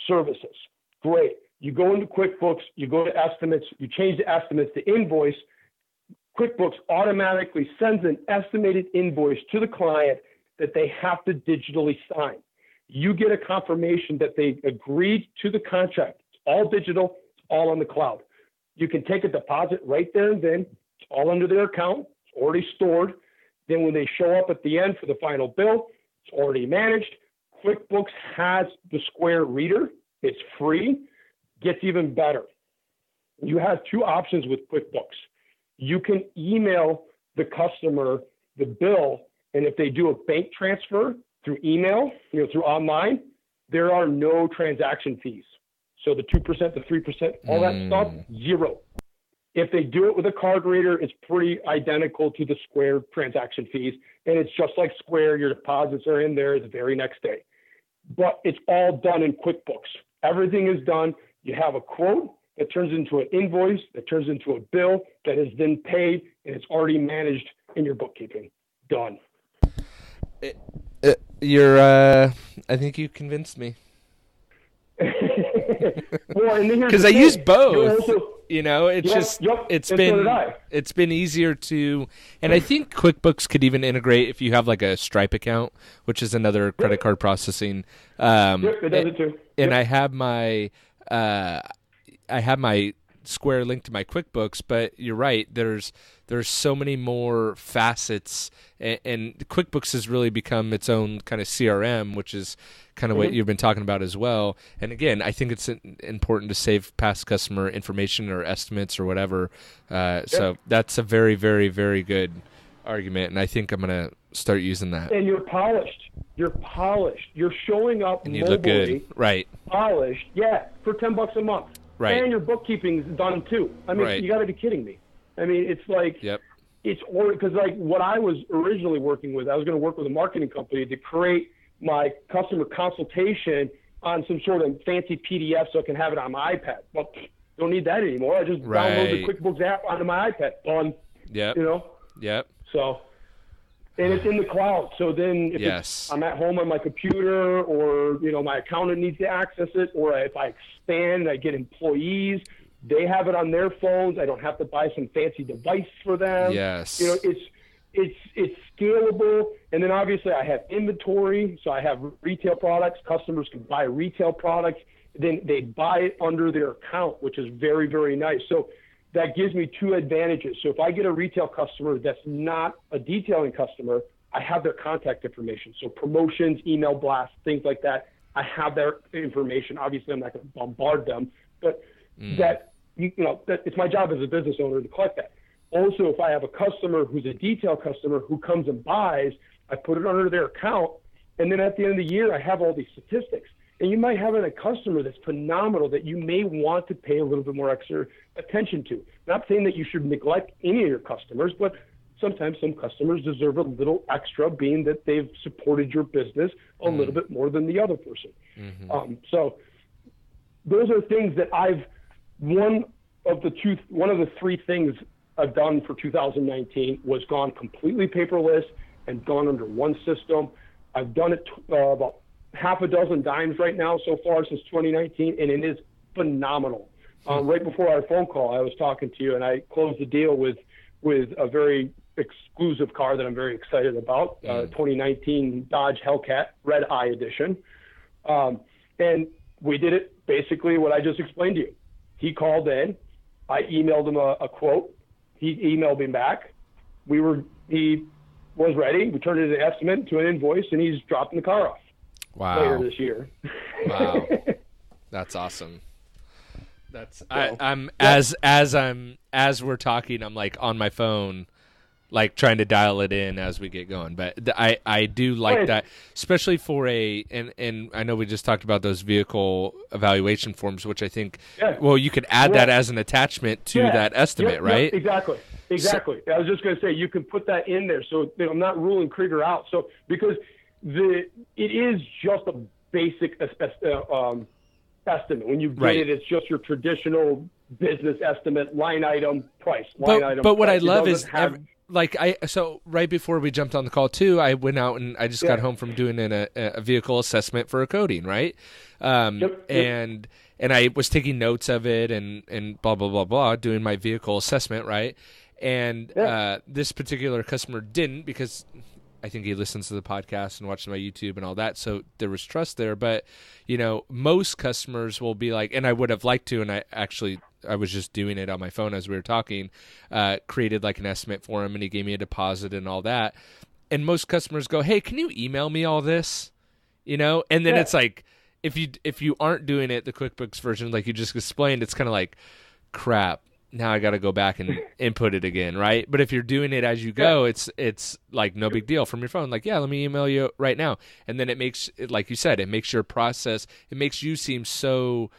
services. Great. You go into QuickBooks, you go to estimates, you change the estimates to invoice. QuickBooks automatically sends an estimated invoice to the client that they have to digitally sign. You get a confirmation that they agreed to the contract. It's all digital, it's all on the cloud. You can take a deposit right there and then. It's all under their account. It's already stored. Then when they show up at the end for the final bill, it's already managed. QuickBooks has the Square Reader. It's free. Gets even better. You have two options with QuickBooks. You can email the customer the bill, and if they do a bank transfer through email, through online, there are no transaction fees. So the 2%, the 3%, all that stuff, zero. If they do it with a card reader, it's pretty identical to the Square transaction fees, and it's just like Square. Your deposits are in there the very next day. But it's all done in QuickBooks. Everything is done. You have a quote that turns into an invoice, that turns into a bill, that is then paid and it's already managed in your bookkeeping. Done. I think you convinced me. Well, because I use both. Also, it's been easier to, and I think QuickBooks could even integrate if you have like a Stripe account, which is another credit card processing. It does it too. And I have my Square linked to my QuickBooks, but you're right. There's so many more facets, and QuickBooks has really become its own kind of CRM, which is kind of what you've been talking about as well. And again, I think it's important to save past customer information or estimates or whatever. So that's a very, very, very good argument, and I think I'm going to start using that. And you're polished. You're showing up and you look good, right? Polished, for $10 a month. Right. And your bookkeeping's done too. I mean, You got to be kidding me. I mean, it's like, because like what I was originally working with, I was going to work with a marketing company to create my customer consultation on some sort of fancy PDF so I can have it on my iPad. Well, don't need that anymore. I just download the QuickBooks app onto my iPad. Done. Yep. You know? Yep. So, and it's in the cloud. So then if I'm at home on my computer, or, my accountant needs to access it, or if I expand and I get employees, they have it on their phones. I don't have to buy some fancy device for them. Yes. It's scalable. And then obviously I have inventory. So I have retail products. Customers can buy retail products. Then they buy it under their account, which is very, very nice. So that gives me two advantages. So if I get a retail customer that's not a detailing customer, I have their contact information. So promotions, email blasts, things like that. I have their information. Obviously, I'm not going to bombard them, but that it's my job as a business owner to collect that. Also, if I have a customer who's a detail customer who comes and buys, I put it under their account, and then at the end of the year, I have all these statistics. And you might have a customer that's phenomenal that you may want to pay a little bit more extra attention to. Not saying that you should neglect any of your customers, but sometimes some customers deserve a little extra, being that they've supported your business a little bit more than the other person. So those are things that one of the three things I've done for 2019 was gone completely paperless and gone under one system. I've done it about half a dozen times right now so far since 2019, and it is phenomenal. Right before our phone call, I was talking to you, and I closed the deal with a very exclusive car that I'm very excited about, 2019 Dodge Hellcat Red Eye Edition. And we did it basically what I just explained to you. He called in. I emailed him a quote. He emailed me back. He was ready. We turned it into an estimate to an invoice, and he's dropping the car off. Wow. Later this year. Wow. That's awesome. As we're talking, I'm like on my phone, like trying to dial it in as we get going. But I do like that, especially for and I know we just talked about those vehicle evaluation forms, which I think, you could add that as an attachment to that estimate, right? Exactly. So, I was just going to say, you can put that in there. So I'm not ruling Krieger out. So because it is just a basic estimate. When you get it, it's just your traditional business estimate, line item, price. But what I love is so right before we jumped on the call too, I went out and I just got home from doing a vehicle assessment for a coating, right? And I was taking notes of it and blah blah blah blah, doing my vehicle assessment, right? And this particular customer didn't, because I think he listens to the podcast and watches my YouTube and all that, so there was trust there. But most customers will be like, and I would have liked to, and I was just doing it on my phone as we were talking, created like an estimate for him, and he gave me a deposit and all that. And most customers go, "Hey, can you email me all this?" And then it's like, if you aren't doing it the QuickBooks version, like you just explained, it's kind of like, crap. Now I got to go back and input it again, right? But if you're doing it as you go, it's like no big deal from your phone. Like, let me email you right now. And then it makes, like you said, it makes your process, it makes you seem so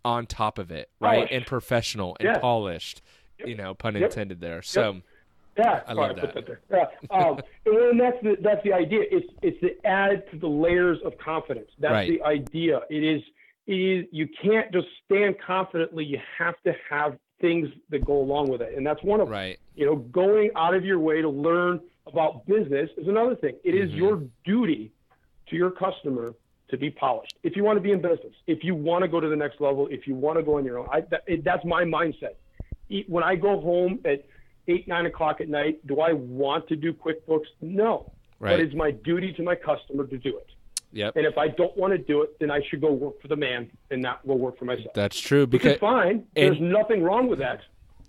on top of it, right? Polished. And professional and polished, pun intended there. So I love that. And that's the idea. It's to add to the layers of confidence. That's the idea. It is you can't just stand confidently. You have to have things that go along with it. And that's one of them. Right. Going out of your way to learn about business is another thing. It is your duty to your customer to be polished. If you want to be in business, if you want to go to the next level, if you want to go on your own, that's my mindset. When I go home at 8, 9 o'clock at night, do I want to do QuickBooks? No. Right. But it's my duty to my customer to do it. Yep. And if I don't want to do it, then I should go work for the man and not go work for myself. That's true. Which is fine. There's nothing wrong with that.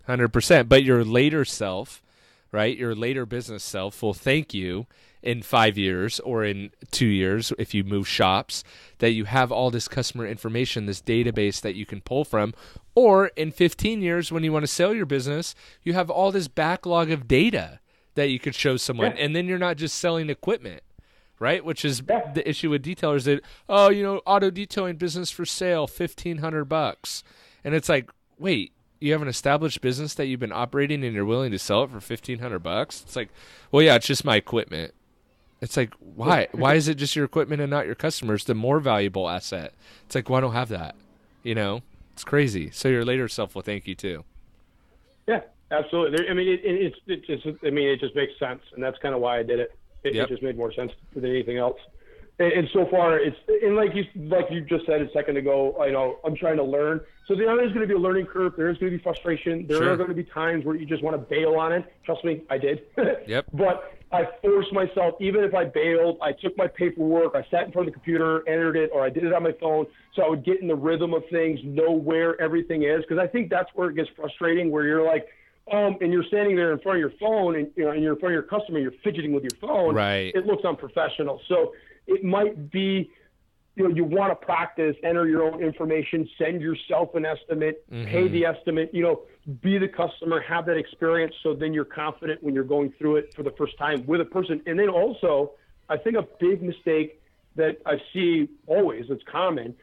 100%. But your later self, right, your later business self will thank you in 5 years or in 2 years if you move shops that you have all this customer information, this database that you can pull from. Or in 15 years when you want to sell your business, you have all this backlog of data that you could show someone. Yeah. And then you're not just selling equipment. Right, which is the issue with detailers that auto detailing business for sale, $1,500, and it's like, wait, you have an established business that you've been operating and you're willing to sell it for $1,500? It's like, well, yeah, it's just my equipment. It's like, why? Why is it just your equipment and not your customers, the more valuable asset? It's like, well, I don't have that. It's crazy. So your later self will thank you too. Yeah, absolutely. I mean, it just makes sense, and that's kind of why I did it. It just made more sense than anything else. And so far, like you just said a second ago, I'm trying to learn. So there is going to be a learning curve. There is going to be frustration. There are going to be times where you just want to bail on it. Trust me, I did. Yep. But I forced myself, even if I bailed, I took my paperwork, I sat in front of the computer, entered it, or I did it on my phone, so I would get in the rhythm of things, know where everything is. Because I think that's where it gets frustrating, where you're like, and you're standing there in front of your phone, and you're in front of your customer, you're fidgeting with your phone. Right. It looks unprofessional. So it might be, you want to practice, enter your own information, send yourself an estimate, pay the estimate, be the customer, have that experience, so then you're confident when you're going through it for the first time with a person. And then also, I think a big mistake that I see always, it's common,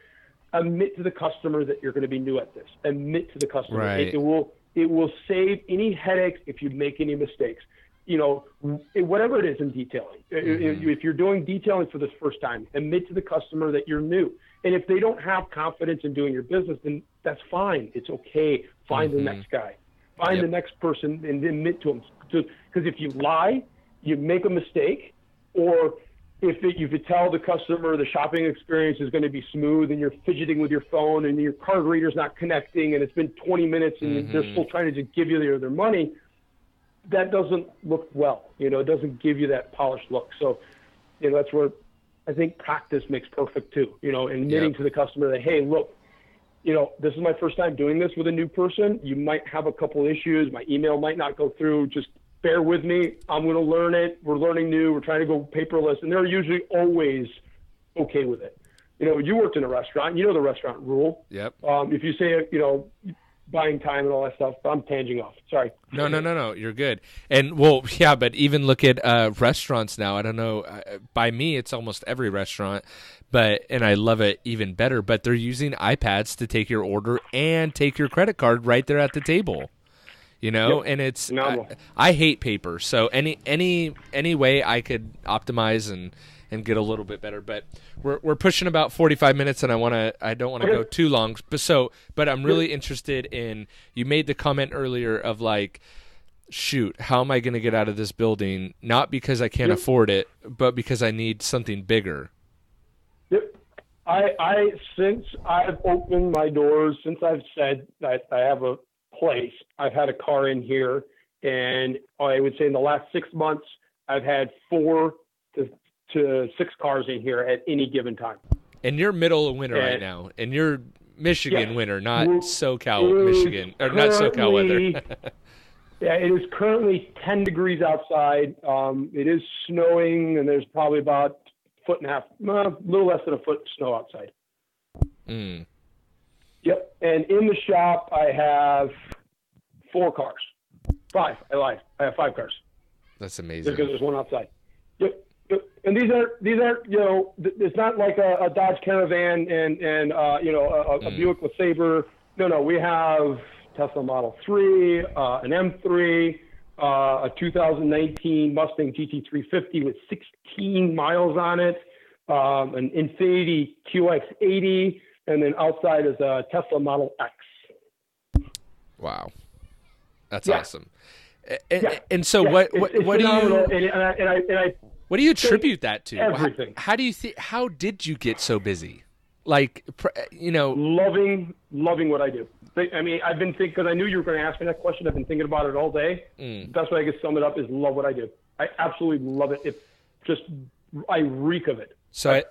admit to the customer that you're going to be new at this. Admit to the customer. Right. It will save any headaches if you make any mistakes. Whatever it is in detailing. If you're doing detailing for the first time, admit to the customer that you're new. And if they don't have confidence in doing your business, then that's fine. It's okay. Find the next guy. Find the next person and admit to them. Because if you lie, you make a mistake, or if you tell the customer the shopping experience is going to be smooth and you're fidgeting with your phone and your card reader's not connecting and it's been 20 minutes and they're still trying to just give you their money, that doesn't look well. It doesn't give you that polished look. So, that's where I think practice makes perfect too. Admitting to the customer that, hey, look, this is my first time doing this with a new person. You might have a couple issues. My email might not go through. Just bear with me. I'm going to learn it. We're learning new. We're trying to go paperless. And they're usually always okay with it. You worked in a restaurant. You know the restaurant rule. Yep. If you say, buying time and all that stuff, I'm tanging off. Sorry. No. You're good. And, well, yeah, but even look at restaurants now. I don't know. By me, it's almost every restaurant, and I love it even better, but they're using iPads to take your order and take your credit card right there at the table. Yep. And it's I hate paper, so any way I could optimize and get a little bit better. But we're pushing about 45 minutes, and I don't want to go too long. But I'm really interested in, you made the comment earlier of like, shoot, how am I going to get out of this building? Not because I can't afford it, but because I need something bigger. Yep. Since I've opened my doors, since I've said that I have a place, I've had a car in here, and I would say in the last 6 months, I've had 4 to 6 cars in here at any given time. And you're middle of winter right now, and you're Michigan winter, not SoCal Michigan, or not SoCal weather. Yeah, it is currently 10 degrees outside. It is snowing, and there's probably about a 1.5, a little less than a foot of snow outside. Yep. And in the shop, I have 4 cars. 5. I lied. I have 5 cars. That's amazing. Because there's one outside. Yep. And these are it's not like a Dodge Caravan and a Buick LeSabre. No. We have Tesla Model 3, an M3, a 2019 Mustang GT350 with 16 miles on it, an Infiniti QX80, and then outside is a Tesla Model X. Wow. That's Yeah. awesome. And so what do phenomenal. you And I what do you attribute that to? everything. How do you how did you get so busy? Like, loving what I do. I mean, I've been thinking, because I knew you were going to ask me that question. I've been thinking about it all day. That's way I could sum it up, is love what I do. I absolutely love it. I reek of it. So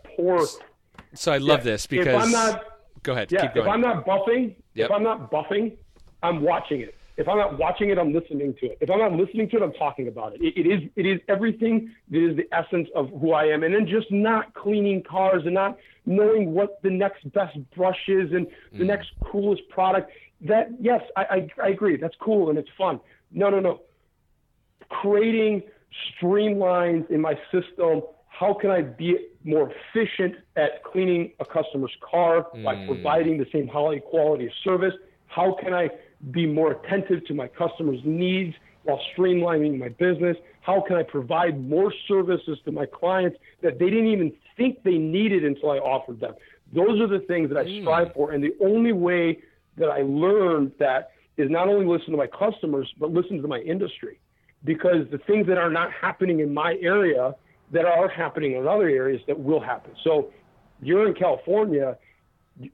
I love this because if I'm not, go ahead. Yeah, keep going. if I'm not buffing, I'm watching it. If I'm not watching it, I'm listening to it. If I'm not listening to it, I'm talking about it. It is everything that is the essence of who I am. And then just not cleaning cars and not knowing what the next best brush is and the next coolest product. That, yes, I agree. That's cool and it's fun. No. Creating streamlines in my system. How can I be more efficient at cleaning a customer's car by providing the same high quality of service? How can I be more attentive to my customers' needs while streamlining my business? How can I provide more services to my clients that they didn't even think they needed until I offered them? Those are the things that I strive for. And the only way that I learned that is not only listen to my customers, but listen to my industry. Because the things that are not happening in my area that are happening in other areas that will happen. So you're in California,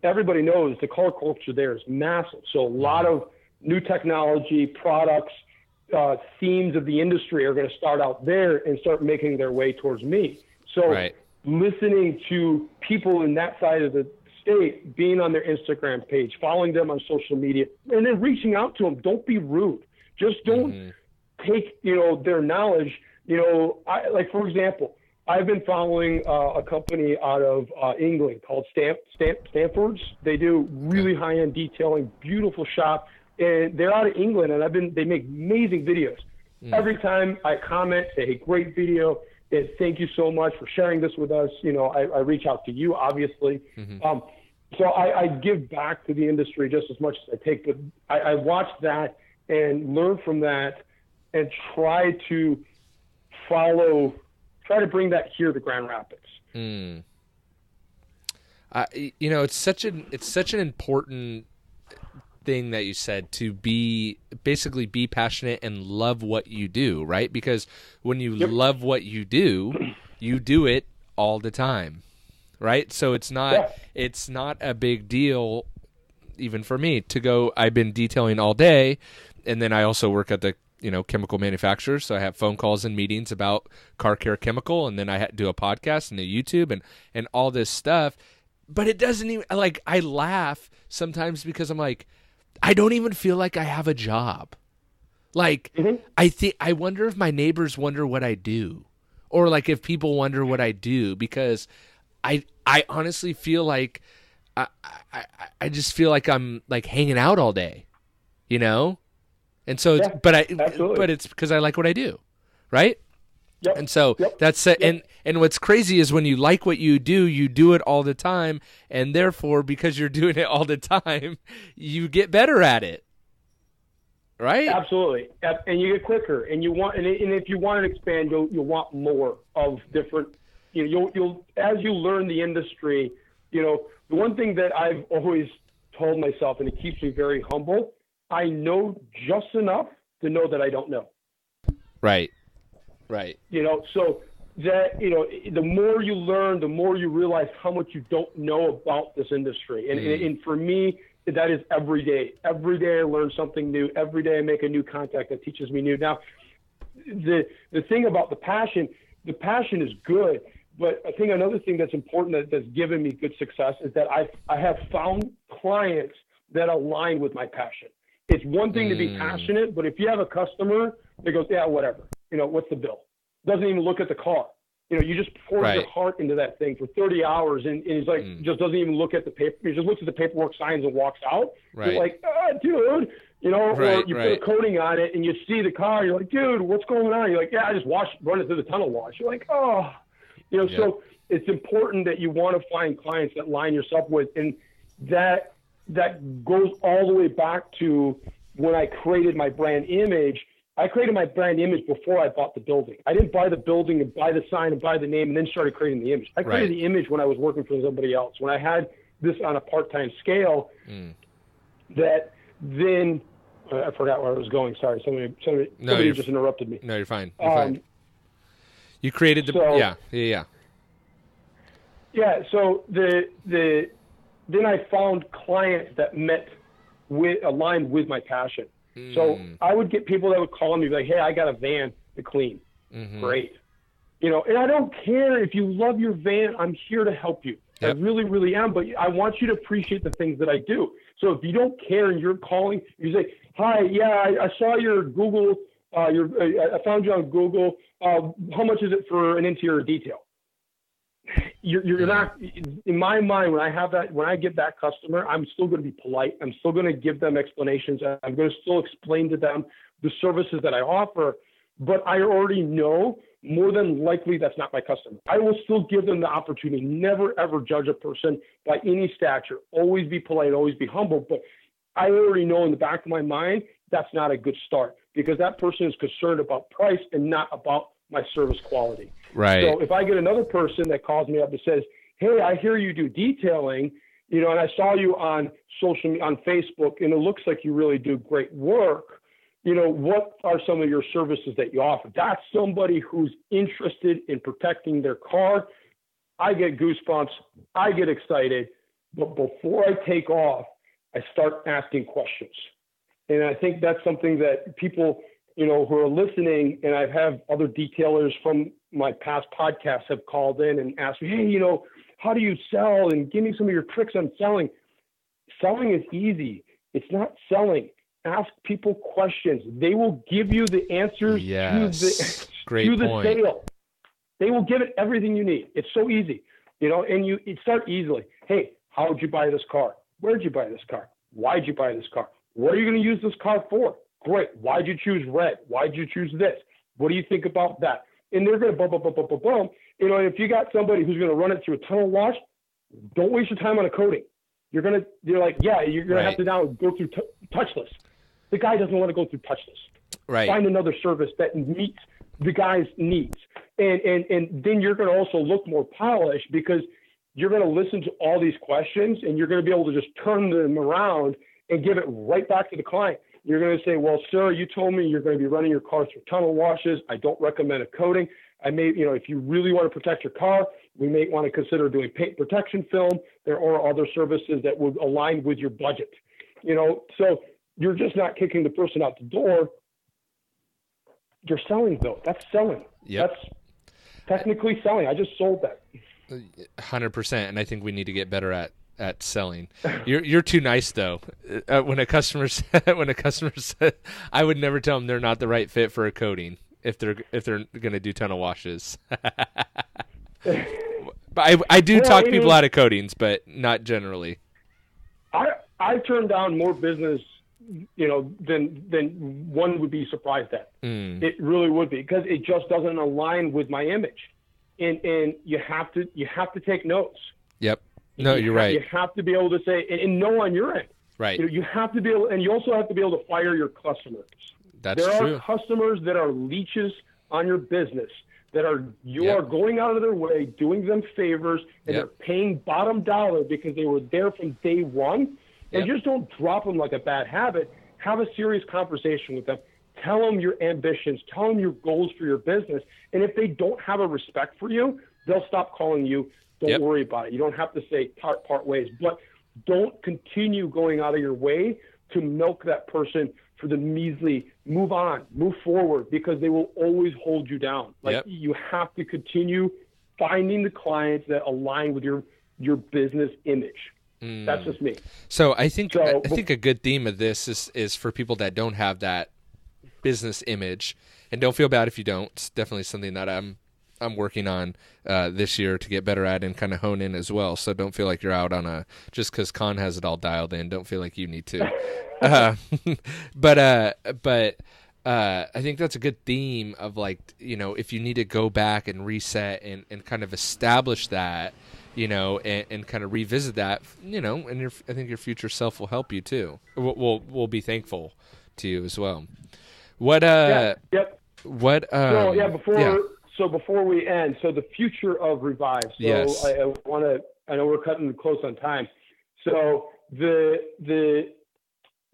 everybody knows the car culture there is massive. So a lot of new technology, products, themes of the industry are going to start out there and start making their way towards me. So listening to people in that side of the state, being on their Instagram page, following them on social media, and then reaching out to them. Don't be rude. Just don't take, their knowledge. Like, for example, I've been following a company out of England called Stanford's. They do really high-end detailing, beautiful shop, and they're out of England, and they make amazing videos. Every time I comment, say, hey, great video, and thank you so much for sharing this with us. I reach out to you, obviously. So I give back to the industry just as much as I take, but I watch that and learn from that and try to bring that here to Grand Rapids. It's such an important thing that you said, to basically be passionate and love what you do, right? Because when you love what you do it all the time, right? So it's not a big deal, even for me, to go, I've been detailing all day, and then I also work at the chemical manufacturers, so I have phone calls and meetings about car care chemical, and then I do a podcast and a YouTube and all this stuff. But it doesn't even, like, I laugh sometimes because I'm like, I don't even feel like I have a job. Like, I wonder if my neighbors wonder what I do, or like if people wonder what I do, because I honestly feel like I just feel like I'm like hanging out all day, And so, but it's because I like what I do, right? Yep. And so that's it. And what's crazy is when you like what you do it all the time, and therefore, because you're doing it all the time, you get better at it, right? Absolutely, and you get quicker, and you want, and if you want to expand, you'll want more of different. You'll as you learn the industry. The one thing that I've always told myself, and it keeps me very humble, I know just enough to know that I don't know. Right. So that, the more you learn, the more you realize how much you don't know about this industry. And for me, that is every day. Every day I learn something new. Every day I make a new contact that teaches me new. Now, the thing about the passion is good. But I think another thing that's important that's given me good success is that I have found clients that align with my passion. It's one thing to be passionate, but if you have a customer that goes, yeah, whatever, what's the bill? Doesn't even look at the car. You just pour your heart into that thing for 30 hours, and he's like, just doesn't even look at the paper. He just looks at the paperwork, signs, and walks out. Right. You're like, dude, or you put a coating on it, and you see the car. You're like, dude, what's going on? You're like, yeah, I just run it through the tunnel wash. You're like, oh, So it's important that you want to find clients that line yourself with, and that goes all the way back to when I created my brand image. I created my brand image before I bought the building. I didn't buy the building and buy the sign and buy the name and then started creating the image. I created the image when I was working for somebody else. When I had this on a part-time scale, that then I forgot where I was going. Sorry, somebody just interrupted me. No, you're fine. You're fine. You created the yeah. So then I found clients that aligned with my passion. So I would get people that would call me like, "Hey, I got a van to clean." Mm-hmm. Great. And I don't care if you love your van. I'm here to help you. Yep. I really, really am. But I want you to appreciate the things that I do. So if you don't care and you're calling, you say, "Hi, yeah, I saw your Google. I found you on Google. How much is it for an interior detail?" You're not, in my mind, when I get that customer, I'm still going to be polite. I'm still going to give them explanations. I'm going to still explain to them the services that I offer, but I already know more than likely that's not my customer. I will still give them the opportunity. Never, ever judge a person by any stature. Always be polite, always be humble. But I already know in the back of my mind, that's not a good start because that person is concerned about price and not about my service quality. Right. So if I get another person that calls me up and says, "Hey, I hear you do detailing, and I saw you on Facebook, and it looks like you really do great work. What are some of your services that you offer?" That's somebody who's interested in protecting their car. I get goosebumps. I get excited. But before I take off, I start asking questions. And I think that's something that people, who are listening, and I have other detailers from my past podcasts have called in and asked me, "Hey, how do you sell? And give me some of your tricks on selling." Selling is easy. It's not selling. Ask people questions. They will give you the answers to the sale. They will give it everything you need. It's so easy, and you start easily. "Hey, how did you buy this car? Where'd you buy this car? Why'd you buy this car? What are you going to use this car for? Great. Why'd you choose red? Why'd you choose this? What do you think about that?" And they're going to boom. If you got somebody who's going to run it through a tunnel wash, don't waste your time on a coating. You're going to have to now go through touchless. The guy doesn't want to go through touchless. Right. Find another service that meets the guy's needs. And then you're going to also look more polished because you're going to listen to all these questions and you're going to be able to just turn them around and give it right back to the client. You're going to say, "Well, sir, you told me you're going to be running your car through tunnel washes. I don't recommend a coating. I may, if you really want to protect your car, we may want to consider doing paint protection film. There are other services that would align with your budget." So you're just not kicking the person out the door. You're selling, though. That's selling. Yep. That's technically selling. I just sold that. 100%, and I think we need to get better at selling. You're too nice though. When a customer said, I would never tell them they're not the right fit for a coating if they're going to do tunnel washes. But I do talk people out of coatings, but not generally. I turn down more business, than one would be surprised at. It really would be because it just doesn't align with my image, and you have to take notes. Yep. No, you're right. You have to be able to say and know on your end. Right. You have to be able, and you also have to be able to fire your customers. That's true. There are customers that are leeches on your business that are going out of their way, doing them favors, and they're paying bottom dollar because they were there from day one. And just don't drop them like a bad habit. Have a serious conversation with them. Tell them your ambitions. Tell them your goals for your business. And if they don't have a respect for you, they'll stop calling you. Don't worry about it. You don't have to say part ways. But don't continue going out of your way to milk that person for the measly. Move on. Move forward because they will always hold you down. You have to continue finding the clients that align with your business image. That's just me. So I think a good theme of this is for people that don't have that business image, and don't feel bad if you don't. It's definitely something that I'm working on this year to get better at and kind of hone in as well. So don't feel like you're out on just because Kaan has it all dialed in. Don't feel like you need to. But I think that's a good theme of if you need to go back and reset and kind of establish that. And kind of revisit that, and I think your future self will help you too. We'll be thankful to you as well. What? What? Before we end, the future of Revive. So yes. I know we're cutting close on time. So the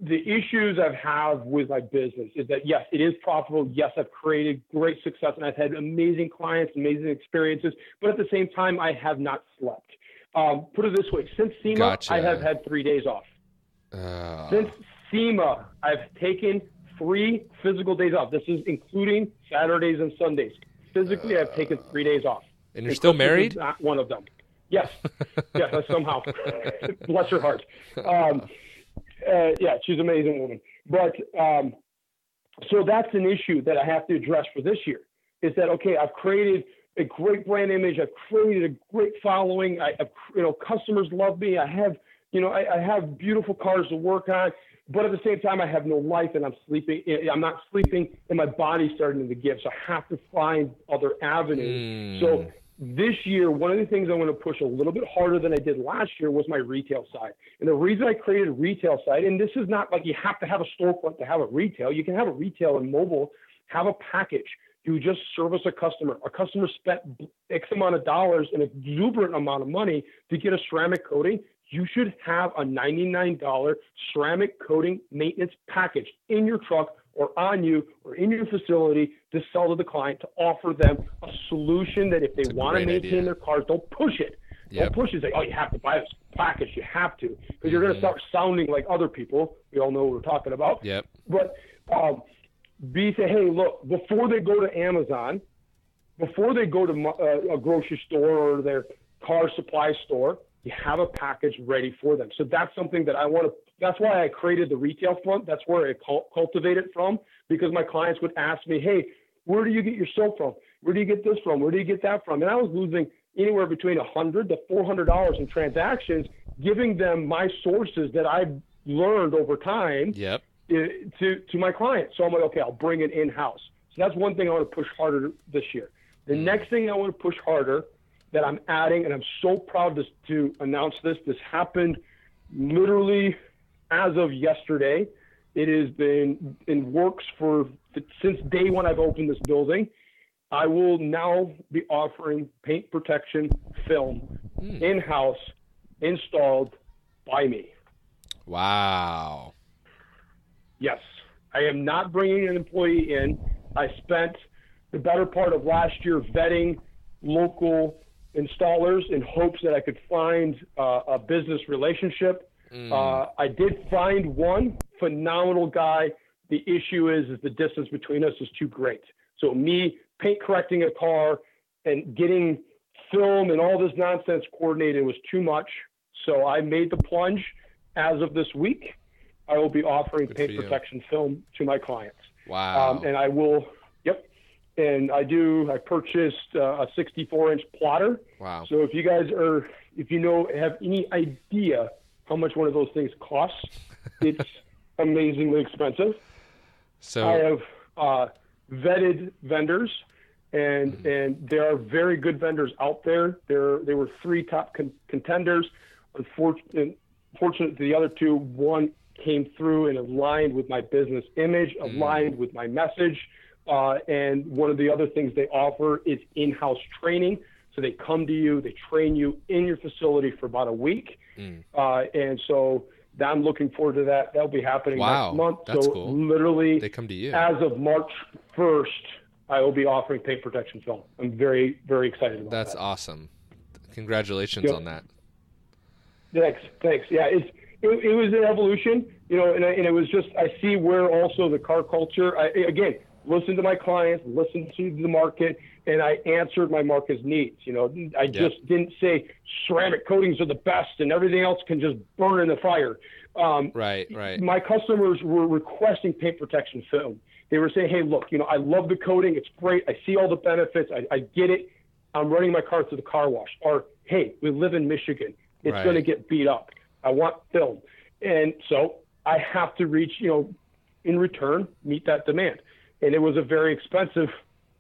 the issues I've had with my business is that, yes, it is profitable. Yes, I've created great success and I've had amazing clients, amazing experiences, but at the same time, I have not slept. Put it this way, since SEMA, Gotcha. I have had 3 days off. Since SEMA, I've taken 3 physical days off. This is including Saturdays and Sundays. Physically, I've taken 3 days off. And you're still married? Not one of them. Yes. Yes, somehow. Bless her heart. Yeah, she's an amazing woman. But so that's an issue that I have to address for this year is that, okay, I've created a great brand image. I've created a great following. Customers love me. I have beautiful cars to work on, but at the same time, I have no life and I'm sleeping. I'm not sleeping and my body's starting to give. So I have to find other avenues. So this year, one of the things I'm going to push a little bit harder than I did last year was my retail side. And the reason I created a retail side, and this is not like you have to have a storefront to have a retail. You can have a retail and mobile, have a package. You just service a customer. A customer spent X amount of dollars, an exuberant amount of money to get a ceramic coating. You should have a $99 ceramic coating maintenance package in your truck or on you or in your facility to sell to the client, to offer them a solution that if they want to maintain their cars, don't push it. Don't push it. Say, oh, you have to buy this package. You have to, because you're going to start sounding like other people. We all know what we're talking about. Yep. But say, hey, look, before they go to Amazon, before they go to a grocery store or their car supply store, you have a package ready for them. So that's something that I want to. That's why I created the retail front. That's where I cultivate it from, because my clients would ask me, hey, where do you get your soap from? Where do you get this from? Where do you get that from? And I was losing anywhere between $100 to $400 in transactions, giving them my sources that I've learned over time to my clients. So I'm like, okay, I'll bring it in-house. So that's one thing I want to push harder this year. The next thing I want to push harder that I'm adding, and I'm so proud to announce this. This happened literally as of yesterday. It has been in works since day one I've opened this building. I will now be offering paint protection film in-house, installed by me. Wow. Yes. I am not bringing an employee in. I spent the better part of last year vetting local installers in hopes that I could find a business relationship. I did find one phenomenal guy. The issue is the distance between us is too great. So me paint correcting a car and getting film and all this nonsense coordinated was too much. So I made the plunge. As of this week, I will be offering paint protection film to my clients. Wow. And I will, and I purchased a 64-inch plotter. Wow. So if you guys have any idea how much one of those things costs, it's amazingly expensive. So I have vetted vendors, and there are very good vendors out there. There were 3 top contenders. Unfortunately, the other 2, one came through and aligned with my business image, aligned with my message. And one of the other things they offer is in-house training. So they come to you, they train you in your facility for about a week. And so I'm looking forward to that. That'll be happening next month. That's so cool. Literally, they come to you. As of March 1st, I will be offering paint protection film. I'm very, very excited about that. That's awesome. Congratulations on that. Thanks. Yeah, it was an evolution, and it was just, I see where also the car culture, again, listen to my clients, listen to the market, and I answered my market's needs. I just didn't say ceramic coatings are the best and everything else can just burn in the fire. Right. My customers were requesting paint protection film. They were saying, hey, look, I love the coating. It's great. I see all the benefits. I get it. I'm running my car through the car wash. Or, hey, we live in Michigan. It's going to get beat up. I want film. And so I have to reach, in return, meet that demand. And it was a very expensive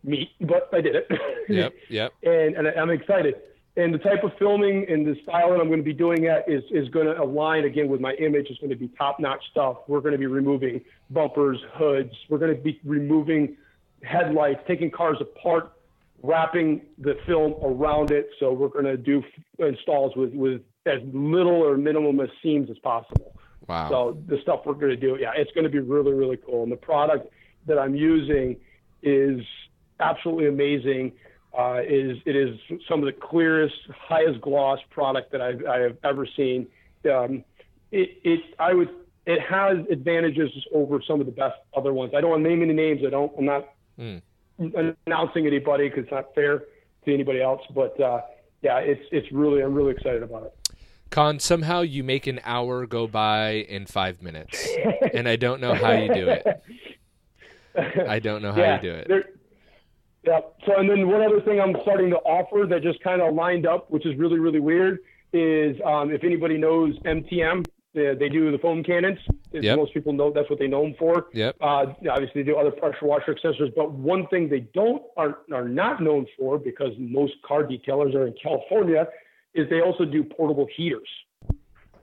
meet, but I did it. Yep. And I'm excited. And the type of filming and the style that I'm going to be doing at is going to align, again, with my image. It's going to be top-notch stuff. We're going to be removing bumpers, hoods. We're going to be removing headlights, taking cars apart, wrapping the film around it. So we're going to do installs with as little or minimum of seams as possible. Wow. So the stuff we're going to do, it's going to be really, really cool. And the product that I'm using is absolutely amazing. It is some of the clearest, highest gloss product that I have ever seen. It has advantages over some of the best other ones. I don't want to name any names. I'm not announcing anybody because it's not fair to anybody else. But I'm really excited about it. Kaan, somehow you make an hour go by in 5 minutes, and I don't know how you do it. I don't know how you do it. So, and then one other thing I'm starting to offer that just kind of lined up, which is really, really weird, is if anybody knows MTM, they do the foam cannons. Yep. Most people know that's what they know them for. Yep. Obviously, they do other pressure washer accessories, but one thing they are not known for, because most car detailers are in California, is they also do portable heaters.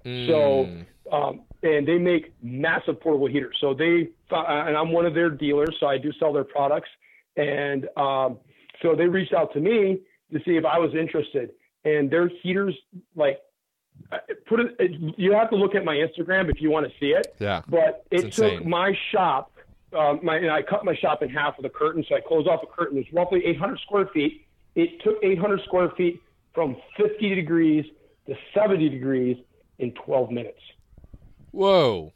So, and they make massive portable heaters. So and I'm one of their dealers, so I do sell their products. And so they reached out to me to see if I was interested. And their heaters, you have to look at my Instagram if you want to see it. Yeah. But it took my shop, and I cut my shop in half with a curtain. So I closed off a curtain. It's roughly 800 square feet. It took 800 square feet from 50 degrees to 70 degrees in 12 minutes. Whoa.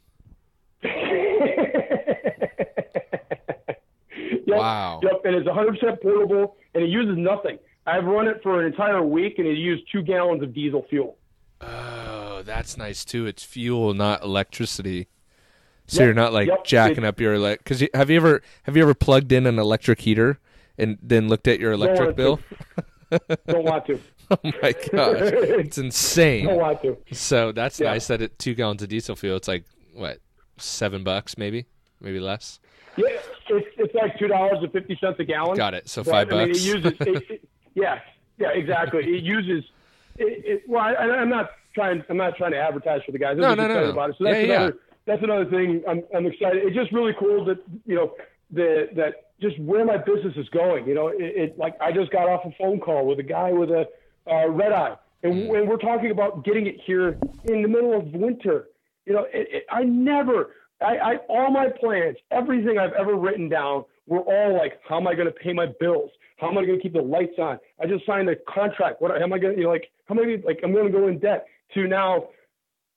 Wow. Yep, and it's 100% portable, and it uses nothing. I've run it for an entire week, and it used 2 gallons of diesel fuel. Oh, that's nice, too. It's fuel, not electricity. So you're not, jacking up your because have you ever plugged in an electric heater and then looked at your electric bill? Don't want to. Oh, my gosh. It's insane. Don't want to. So that's nice that at 2 gallons of diesel fuel, it's like, what, $7 maybe? Maybe less? Yeah, it's like $2.50 a gallon. Got it. So $5. I mean, it uses. Exactly. It uses. Well, I'm not trying to advertise for the guys. I'm just excited about it. So that's another thing. I'm excited. It's just really cool that that just where my business is going. Like I just got off a phone call with a guy with a red eye, and we're talking about getting it here in the middle of winter. All my plans, everything I've ever written down, were all like, how am I going to pay my bills? How am I going to keep the lights on? I just signed a contract. What am I going to, I'm going to go in debt to now,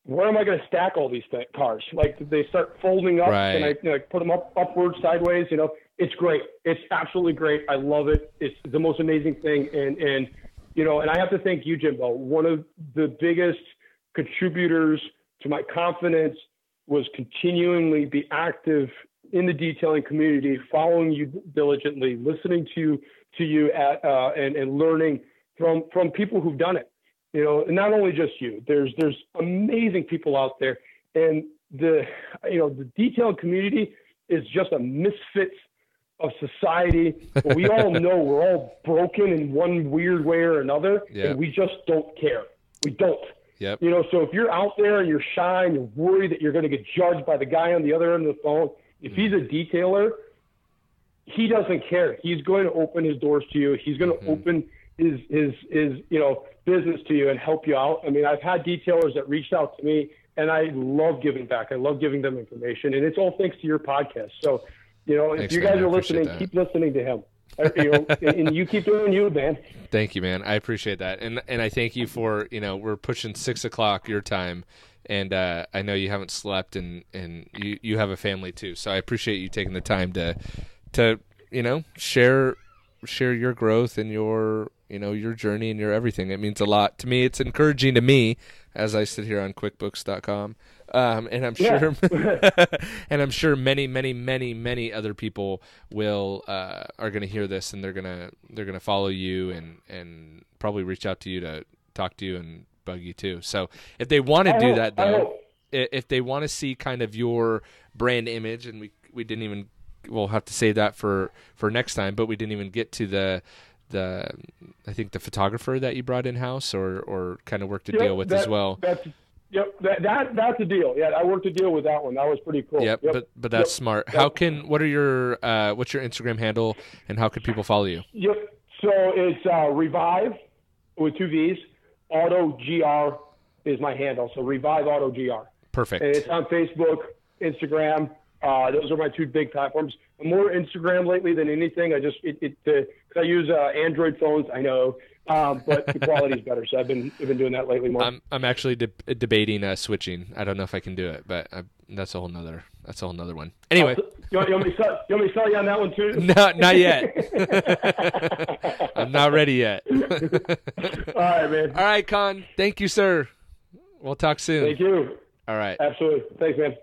where am I going to stack all these cars? They start folding up and I put them upward, sideways, it's great. It's absolutely great. I love it. It's the most amazing thing. And I have to thank you, Jimbo. One of the biggest contributors to my confidence was continually be active in the detailing community, following you diligently, listening to you and learning from people who've done it. And not only just you. There's amazing people out there, and the detailing community is just a misfit of society. We all know we're all broken in one weird way or another, and we just don't care. We don't. Yep. So if you're out there and you're shy and you're worried that you're going to get judged by the guy on the other end of the phone, if he's a detailer, he doesn't care. He's going to open his doors to you. He's going to open his business to you and help you out. I mean, I've had detailers that reached out to me, and I love giving back. I love giving them information, and it's all thanks to your podcast. So, if you guys are listening, keep listening to him. And you keep doing you, man. Thank you, man. I appreciate that, and I thank you for we're pushing 6:00 your time, and I know you haven't slept, and you have a family too. So I appreciate you taking the time to share your growth and your your journey and your everything. It means a lot to me. It's encouraging to me as I sit here on QuickBooks.com. And I'm sure, and I'm sure many other people are going to hear this, and they're going to follow you and probably reach out to you to talk to you and bug you too. So if they want to do that, though, if they want to see kind of your brand image, and we didn't even, we'll have to save that for next time, but we didn't even get to I think the photographer that you brought in house or kind of worked a deal with as well. Yep, that's a deal. Yeah, I worked a deal with that one. That was pretty cool. Yep. But that's smart. What's your Instagram handle, and how can people follow you? Yep. So it's Revive with 2 V's. Auto GR is my handle. So Revive Auto GR. Perfect. And it's on Facebook, Instagram. Those are my two big platforms. I'm more Instagram lately than anything. I just because I use Android phones. I know, but the quality's better. So I've been doing that lately more. I'm actually debating switching. I don't know if I can do it, but that's a whole nother one. Anyway, you want me to sell you on that one too? No, not yet. I'm not ready yet. All right, man. All right, Kaan. Thank you, sir. We'll talk soon. Thank you. All right. Absolutely. Thanks, man.